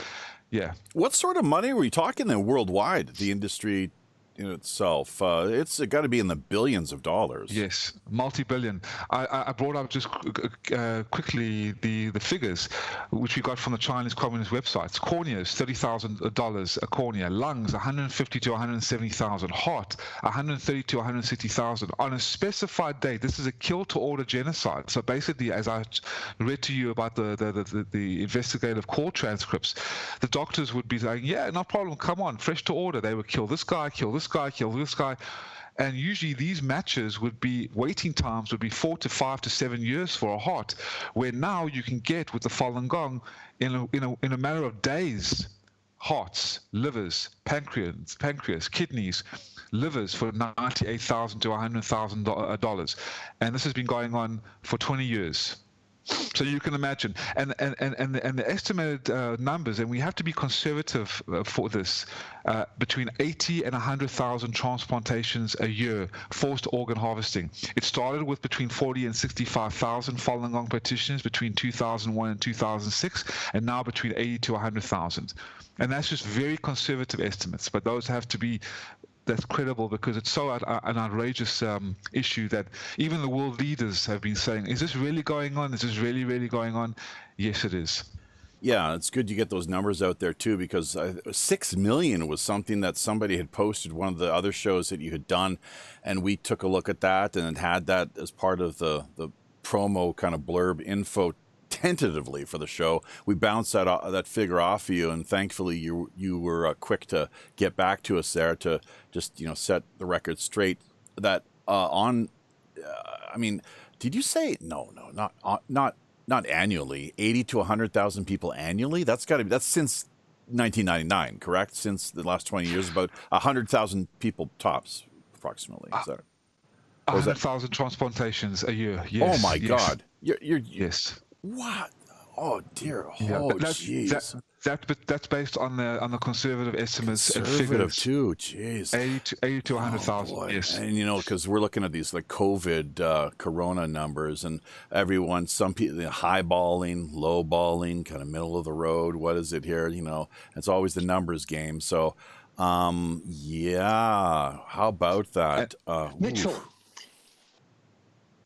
yeah. What sort of money are we talking then worldwide? The industry in itself, it's got to be in the billions of dollars. Yes, multi-billion. I brought up just quickly the figures which we got from the Chinese communist websites. Corneas, $30,000 a cornea. Lungs, $150,000 to $170,000. Heart, $130,000 to $160,000 on a specified date. This is a kill-to-order genocide. So basically, as I read to you about the investigative call transcripts, the doctors would be saying, "Yeah, no problem. Come on, fresh to order." They would kill this guy, kill this guy, kill this guy. And usually these matches would be, waiting times would be 4 to 5 to 7 years for a heart, where now you can get with the Falun Gong in a matter of days, hearts, livers, pancreas, kidneys, livers for $98,000 to $100,000. And this has been going on for 20 years. So you can imagine, and the estimated numbers, and we have to be conservative for this, between 80 and 100,000 transplantations a year, forced organ harvesting. It started with between 40 and 65,000 Falun Gong practitioners between 2001 and 2006, and now between 80 to 100,000. And that's just very conservative estimates, but those have to be that's credible, because it's so an outrageous issue that even the world leaders have been saying, is this really going on? Is this really, really going on? Yes, it is. Yeah, it's good you get those numbers out there too, because 6 million was something that somebody had posted, one of the other shows that you had done, and we took a look at that and had that as part of the promo kind of blurb info tentatively for the show. We bounced that figure off of you, and thankfully you were quick to get back to us there to just set the record straight. That I mean, did you say not annually? 80 to 100,000 people annually? That's since 1999, correct? Since the last 20 years, about 100,000 people tops, approximately. Is that 100,000 transplantations a year? Yes. Oh my God! You're yes. What? Oh dear! Yeah, oh jeez! That's based on the conservative estimates and Conservative figures. too. Jeez. 80 to 100,000. Yes. And because we're looking at these like COVID Corona numbers, and everyone, some people highballing, lowballing, kind of middle of the road. What is it here? It's always the numbers game. So, yeah. How about that, Mitchell? Oof.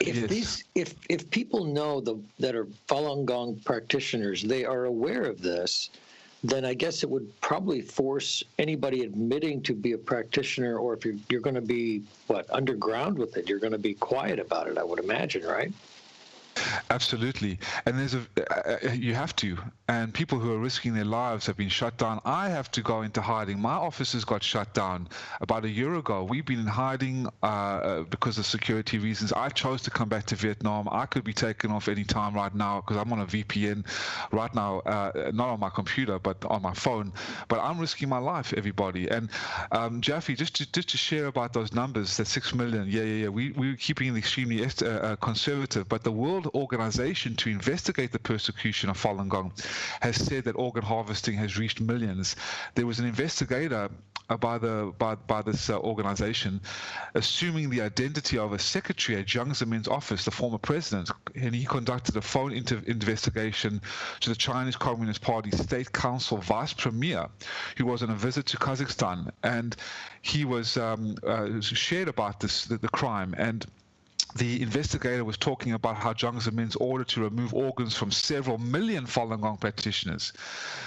If people know that are Falun Gong practitioners, they are aware of this, then I guess it would probably force anybody admitting to be a practitioner, or if you're going to be underground with it, you're going to be quiet about it, I would imagine, right? Absolutely. And you have to. And people who are risking their lives have been shut down. I have to go into hiding. My offices got shut down about a year ago. We've been in hiding because of security reasons. I chose to come back to Vietnam. I could be taken off any time right now because I'm on a VPN right now, not on my computer, but on my phone. But I'm risking my life, everybody. And Jaffe, just to share about those numbers, that 6 million, yeah. We're keeping it extremely conservative. But the World Organization to investigate the persecution of Falun Gong has said that organ harvesting has reached millions. There was an investigator by this organization, assuming the identity of a secretary at Jiang Zemin's office, the former president, and he conducted a phone investigation to the Chinese Communist Party State Council vice premier, who was on a visit to Kazakhstan, and he was shared about the crime. And the investigator was talking about how Jiang Zemin's order to remove organs from several million Falun Gong practitioners.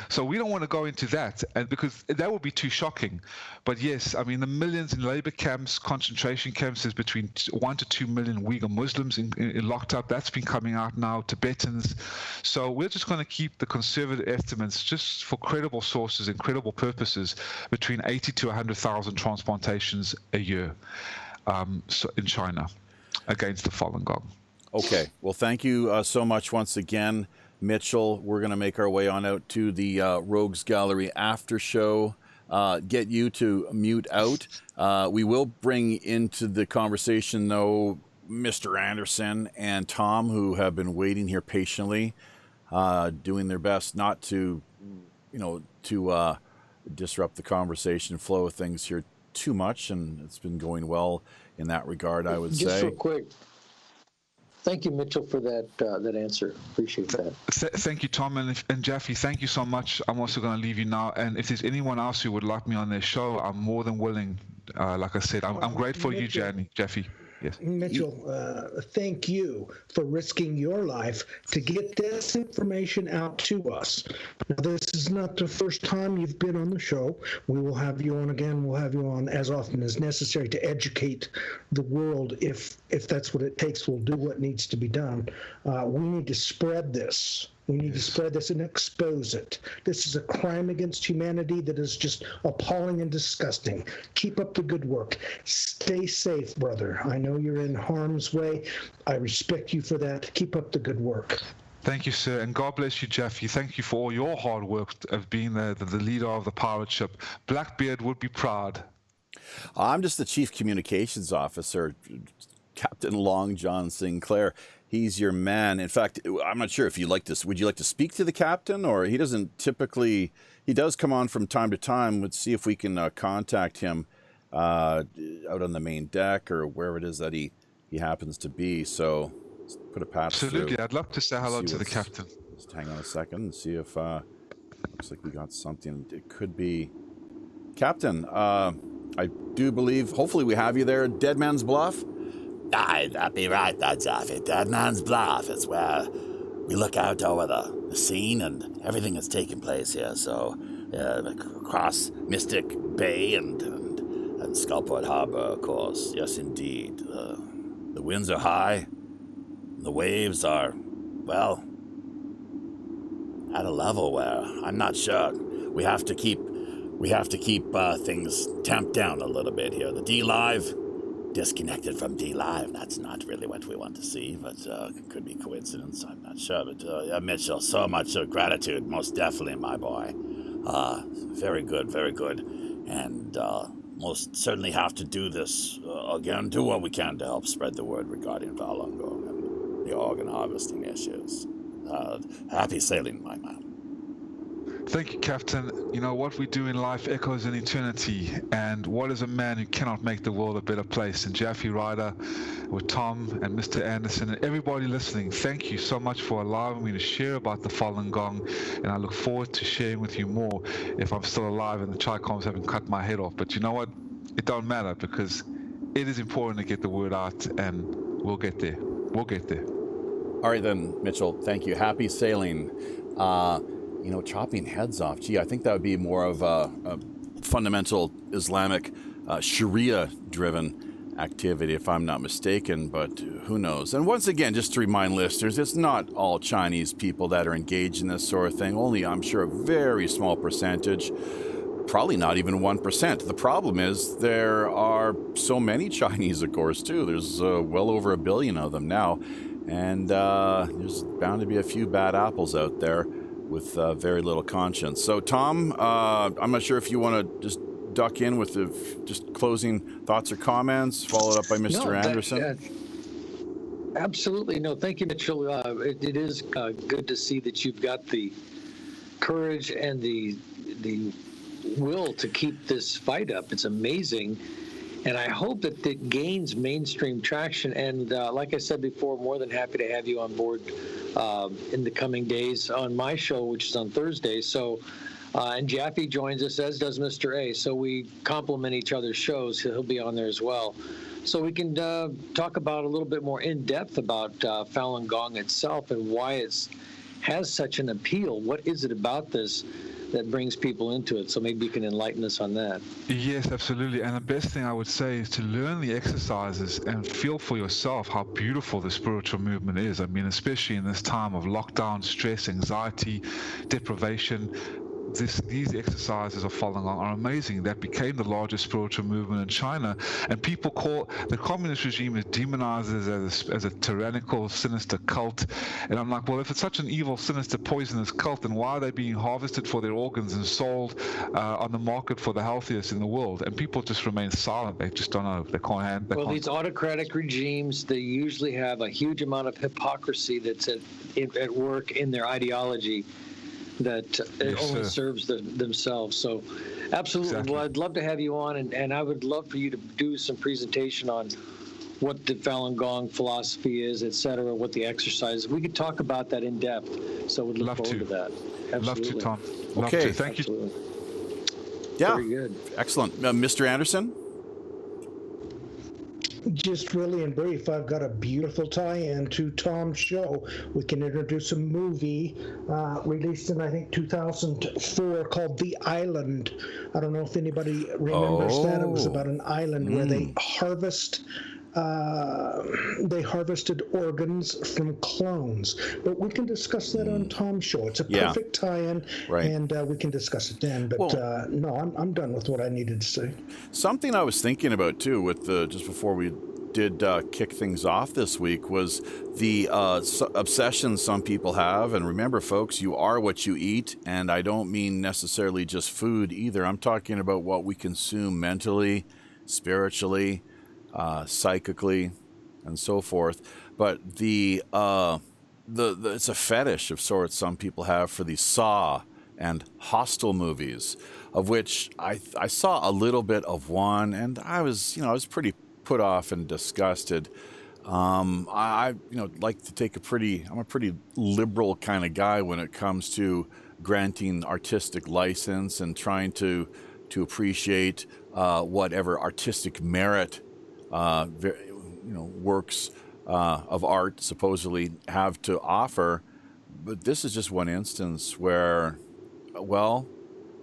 So we don't want to go into that, and because that would be too shocking. But yes, I mean, the millions in labor camps, concentration camps, there's between 1 to 2 million Uighur Muslims in locked up. That's been coming out now, Tibetans. So we're just going to keep the conservative estimates, just for credible sources and credible purposes, between 80 to 100,000 transplantations a year so in China against the Falun Gong. Okay. Well, thank you so much once again, Mitchell. We're going to make our way on out to the Rogues Gallery after show. Get you to mute out. We will bring into the conversation, though, Mr. Anderson and Tom, who have been waiting here patiently, doing their best not to, to disrupt the conversation flow of things here too much, and it's been going well in that regard, I would say. Just real quick, thank you, Mitchell, for that answer. Appreciate that. Thank you, Tom, and Jaffe, thank you so much. I'm also going to leave you now, and if there's anyone else who would like me on their show, I'm more than willing. Like I said, I'm grateful to you, Jaffe. Yes. Mitchell, thank you for risking your life to get this information out to us. Now, this is not the first time you've been on the show. We will have you on again. We'll have you on as often as necessary to educate the world. If that's what it takes, we'll do what needs to be done. We need to spread this. We need to spread this and expose it. This is a crime against humanity that is just appalling and disgusting. Keep up the good work. Stay safe, brother. I know you're in harm's way. I respect you for that. Keep up the good work. Thank you, sir, and God bless you, Jaffe. Thank you for all your hard work of being the leader of the pirate ship. Blackbeard would be proud. I'm just the Chief Communications Officer, Captain Long John Sinclair. He's your man. In fact, I'm not sure if you'd like to. Would you like to speak to the captain, or he doesn't typically? He does come on from time to time. Let's see if we can contact him out on the main deck or wherever it is that he happens to be. So let's put a pass. Absolutely, I'd love to say hello to the captain. Just hang on a second and see if looks like we got something. It could be Captain. I do believe. Hopefully, we have you there. Dead Man's Bluff. Aye, that'd be right, that's it. Dead Man's Bluff is where we look out over the scene and everything that's taking place here. So, across Mystic Bay and Skullport Harbor, of course. Yes, indeed. The winds are high. The waves are, well, at a level where I'm not sure. We have to keep things tamped down a little bit here. The D-Live. Disconnected from D-Live. That's not really what we want to see, but it could be coincidence. I'm not sure. But Mitchell, so much gratitude, most definitely, my boy. Very good, very good. And most certainly have to do this again, do what we can to help spread the word regarding Falun Gong and the organ harvesting issues. Happy sailing, my man. Thank you, Captain. You know, what we do in life echoes in eternity. And what is a man who cannot make the world a better place? And Jaffe Ryder, with Tom and Mr. Anderson and everybody listening, thank you so much for allowing me to share about the Falun Gong. And I look forward to sharing with you more if I'm still alive and the Chi-Coms haven't cut my head off. But you know what? It don't matter, because it is important to get the word out, and we'll get there. We'll get there. All right, then, Mitchell. Thank you. Happy sailing. Chopping heads off. Gee, I think that would be more of a fundamental Islamic Sharia-driven activity, if I'm not mistaken, but who knows? And once again, just to remind listeners, it's not all Chinese people that are engaged in this sort of thing. Only, I'm sure, a very small percentage, probably not even 1%. The problem is there are so many Chinese, of course, too. There's well over 1 billion of them now, and there's bound to be a few bad apples out there with very little conscience. So, Tom, I'm not sure if you want to just duck in with just closing thoughts or comments, followed up by Mr. Anderson. Absolutely. No, thank you, Mitchell. It is good to see that you've got the courage and the will to keep this fight up. It's amazing. And I hope that it gains mainstream traction. And like I said before, more than happy to have you on board in the coming days on my show, which is on Thursday. So, and Jaffe joins us, as does Mr. A. So we complement each other's shows. He'll be on there as well. so we can talk about a little bit more in depth about Falun Gong itself and why it has such an appeal. What is it about this that brings people into it? So maybe you can enlighten us on that. Yes, absolutely. And the best thing I would say is to learn the exercises and feel for yourself how beautiful the spiritual movement is. I mean, especially in this time of lockdown, stress, anxiety, deprivation. These exercises of Falun Gong are amazing. That became the largest spiritual movement in China, and people call the communist regime is demonized as a tyrannical, sinister cult. And I'm like, well, if it's such an evil, sinister, poisonous cult, then why are they being harvested for their organs and sold on the market for the healthiest in the world? And people just remain silent. They just don't know. They can't. These autocratic regimes, they usually have a huge amount of hypocrisy that's at work in their ideology that only serves themselves. So absolutely. Exactly. Well, I'd love to have you on, and I would love for you to do some presentation on what the Falun Gong philosophy is, et cetera, what the exercise. We could talk about that in depth. So we'd look forward to that. Absolutely. Love to, Tom. Okay. Love to. Thank you. Yeah. Very good. Excellent. Mr. Anderson? Just really in brief, I've got a beautiful tie-in to Tom's show. We can introduce a movie released in, I think, 2004 called The Island. I don't know if anybody remembers that. It was about an island where they harvested organs from clones. But we can discuss that on Tom's show. It's a perfect tie-in, and we can discuss it then. But no, I'm done with what I needed to say. Something I was thinking about too, with just before we did kick things off this week, was the obsession some people have. And remember, folks, you are what you eat, and I don't mean necessarily just food either. I'm talking about what we consume mentally, spiritually, psychically, and so forth. But it's a fetish of sorts some people have for these Saw and Hostel movies, of which I saw a little bit of one, and I was pretty put off and disgusted. I like to take I'm a pretty liberal kind of guy when it comes to granting artistic license and trying to appreciate whatever artistic merit works of art supposedly have to offer. But this is just one instance where, well,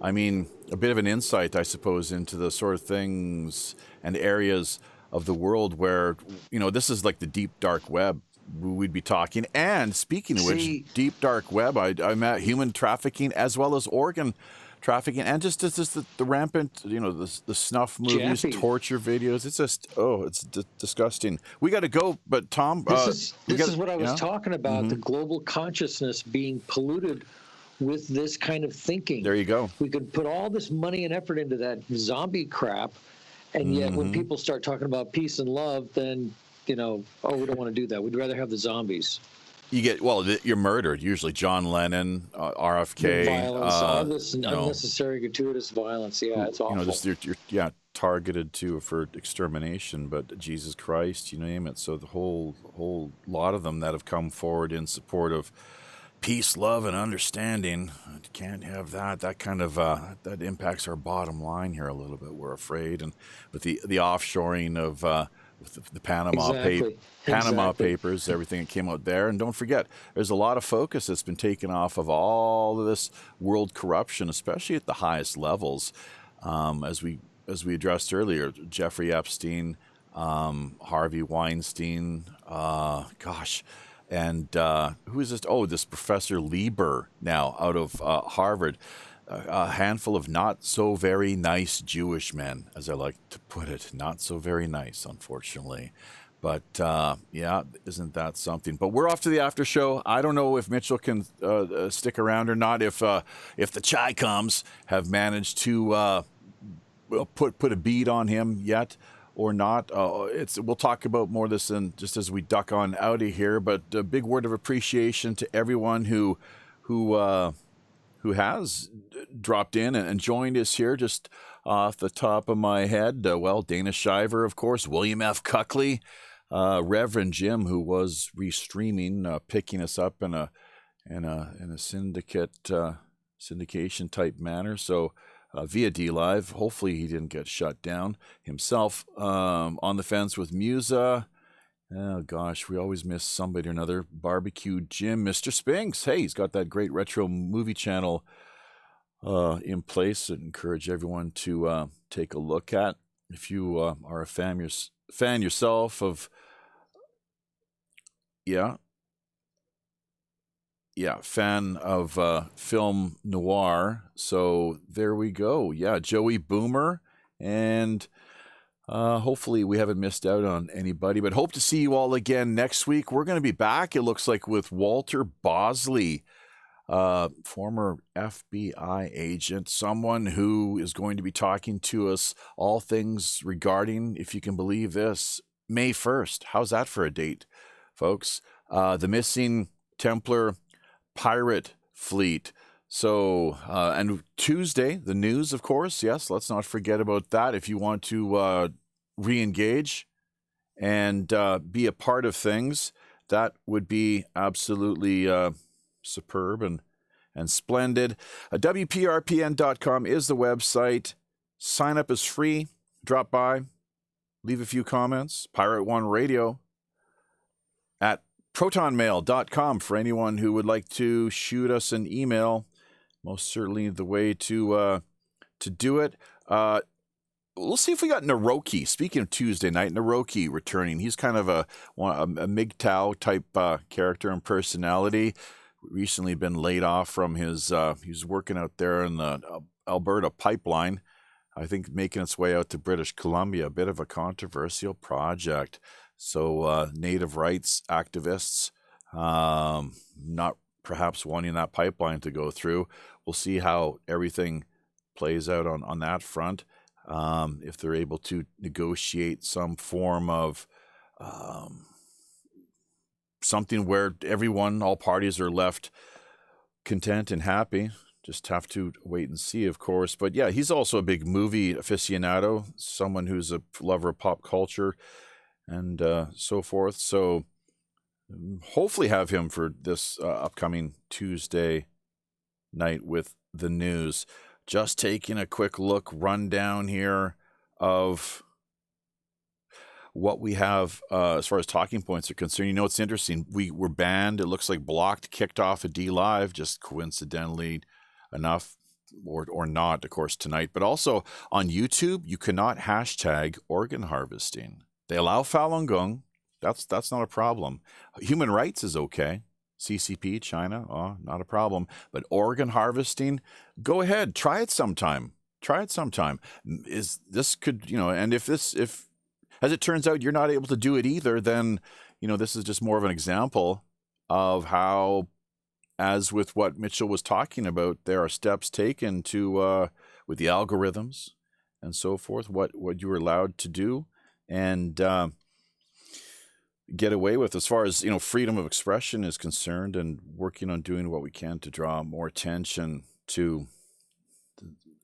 I mean, a bit of an insight, I suppose, into the sort of things and areas of the world where, this is like the deep dark web we'd be talking. And speaking of which, deep dark web, I'm at human trafficking as well as organ trafficking, and just the rampant, the snuff movies, torture videos. It's just, it's disgusting. We got to go, but Tom, this is what I was talking about, the global consciousness being polluted with this kind of thinking. There you go. We could put all this money and effort into that zombie crap, and yet when people start talking about peace and love, then, we don't want to do that. We'd rather have the zombies. You're murdered. Usually John Lennon, RFK. Violence, all this unnecessary, gratuitous violence. Yeah, it's awful. You're targeted for extermination, but Jesus Christ, you name it. So the whole lot of them that have come forward in support of peace, love, and understanding, can't have that. That kind of that impacts our bottom line here a little bit. We're afraid, and with the offshoring of with the Panama Papers, everything that came out there. And don't forget, there's a lot of focus that's been taken off of all of this world corruption, especially at the highest levels. As we addressed earlier, Jeffrey Epstein, Harvey Weinstein, and who is this? Oh, this Professor Lieber now out of Harvard. A handful of not so very nice Jewish men, as I like to put it. Not so very nice, unfortunately. But isn't that something? But we're off to the after show. I don't know if Mitchell can stick around or not. If the Chai Coms have managed to put a bead on him yet or not. We'll talk about more of this just as we duck on out of here. But a big word of appreciation to everyone who has dropped in and joined us here. Just off the top of my head, Dana Shiver, of course, William F. Cuckley, Reverend Jim, who was restreaming, picking us up in a syndication type manner. So via DLive. Hopefully he didn't get shut down himself. On the Fence with Musa. Oh, gosh, we always miss somebody or another. Barbecue Jim, Mr. Spinks. Hey, he's got that great retro movie channel in place. I'd encourage everyone to take a look at. If you are a fan yourself of, fan of film noir. So there we go. Yeah, Joey Boomer. And hopefully we haven't missed out on anybody, but hope to see you all again next week. We're going to be back, it looks like, with Walter Bosley, former FBI agent, someone who is going to be talking to us all things regarding, if you can believe this, May 1st. How's that for a date, folks? The missing Templar pirate fleet. So, and Tuesday, the news, of course. Yes, let's not forget about that. If you want to re-engage and be a part of things, that would be absolutely superb and splendid. WPRPN.com is the website. Sign up is free. Drop by, leave a few comments. Pirate One Radio at protonmail.com for anyone who would like to shoot us an email. Most certainly the way to do it. We'll see if we got Naroki. Speaking of Tuesday night, Naroki returning. He's kind of a MGTOW type character and personality. Recently been laid off from his, he's working out there in the Alberta pipeline. I think making its way out to British Columbia, a bit of a controversial project. So native rights activists not perhaps wanting that pipeline to go through. We'll see how everything plays out on that front. If they're able to negotiate some form of something where all parties are left content and happy. Just have to wait and see, of course. But yeah, he's also a big movie aficionado, someone who's a lover of pop culture and so forth. So hopefully have him for this upcoming Tuesday night with the news. Just taking a quick rundown here of what we have as far as talking points are concerned. You know, it's interesting. We were banned. It looks like blocked, kicked off of DLive, just coincidentally enough, or not, of course, tonight. But also on YouTube, you cannot hashtag organ harvesting. They allow Falun Gong. That's not a problem. Human rights is okay. CCP, China, not a problem. But organ harvesting, go ahead, try it sometime. This could, and if as it turns out you're not able to do it either, then, this is just more of an example of how, as with what Mitchell was talking about, there are steps taken to, with the algorithms and so forth, what you were allowed to do and get away with as far as, freedom of expression is concerned, and working on doing what we can to draw more attention to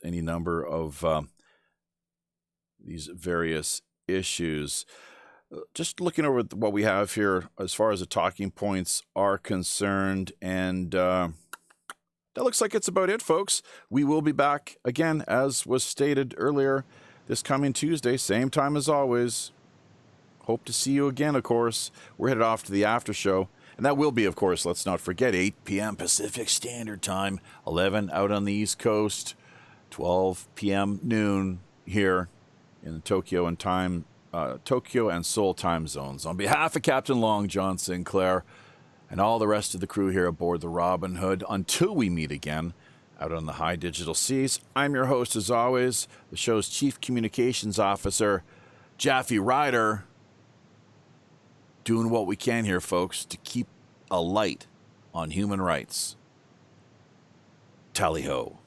any number of these various issues. Just looking over what we have here as far as the talking points are concerned, and that looks like it's about it, folks. We will be back again, as was stated earlier, this coming Tuesday, same time as always. Hope to see you again, of course. We're headed off to the after show, and that will be, of course, let's not forget, 8 p.m. Pacific Standard Time, 11 out on the East Coast, 12 p.m. noon here in Tokyo and Seoul time zones. On behalf of Captain Long John Sinclair and all the rest of the crew here aboard the Robin Hood, until we meet again out on the high digital seas, I'm your host, as always, the show's Chief Communications Officer, Jaffe Ryder, doing what we can here, folks, to keep a light on human rights. Tally-ho.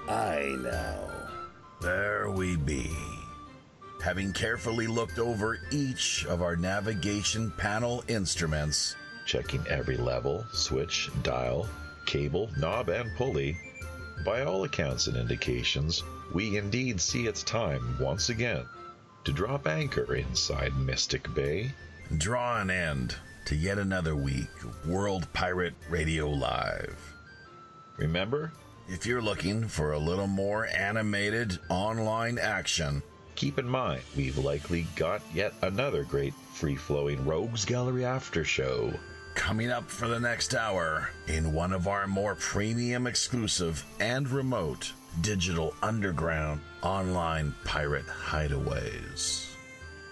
Aye now, there we be. Having carefully looked over each of our navigation panel instruments, checking every level, switch, dial, cable, knob, and pulley, by all accounts and indications, we indeed see it's time once again to drop anchor inside Mystic Bay. Draw an end to yet another week of World Pirate Radio Live. Remember, if you're looking for a little more animated online action, keep in mind we've likely got yet another great free-flowing Rogues Gallery after show coming up for the next hour in one of our more premium, exclusive, and remote digital underground online pirate hideaways.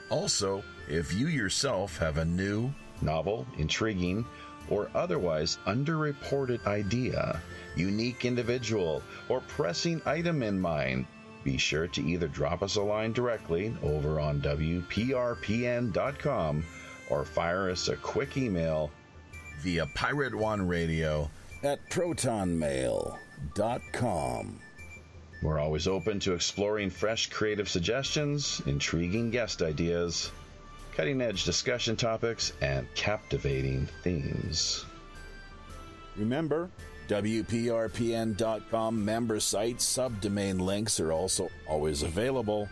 Also, if you yourself have a new, novel, intriguing, or otherwise underreported idea, unique individual, or pressing item in mind, be sure to either drop us a line directly over on WPRPN.com or fire us a quick email via PirateOneRadio@protonmail.com. We're always open to exploring fresh creative suggestions, intriguing guest ideas, cutting-edge discussion topics, and captivating themes. Remember, WPRPN.com member site subdomain links are also always available.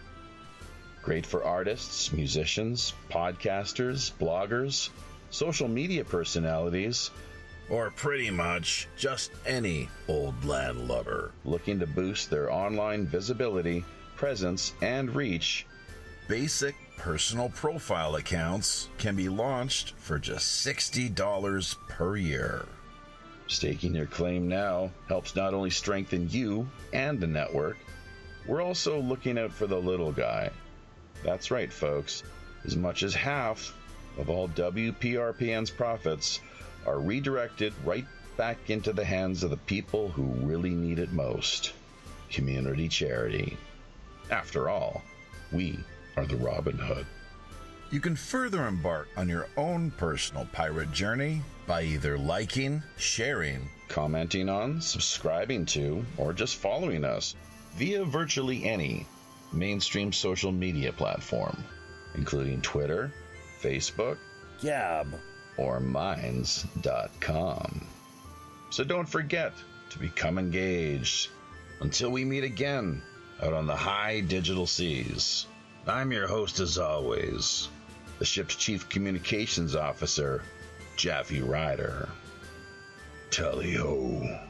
Great for artists, musicians, podcasters, bloggers, social media personalities, or pretty much just any old land lover looking to boost their online visibility, presence, and reach. Basic personal profile accounts can be launched for just $60 per year. Staking your claim now helps not only strengthen you and the network, we're also looking out for the little guy. That's right, folks. As much as half of all WPRPN's profits are redirected right back into the hands of the people who really need it most. Community charity. After all, we are the Robin Hood. You can further embark on your own personal pirate journey by either liking, sharing, commenting on, subscribing to, or just following us via virtually any mainstream social media platform, including Twitter, Facebook, Gab, or Minds.com. So don't forget to become engaged. Until we meet again out on the high digital seas, I'm your host as always, the ship's Chief Communications Officer, Jaffe Ryder. Tally-ho.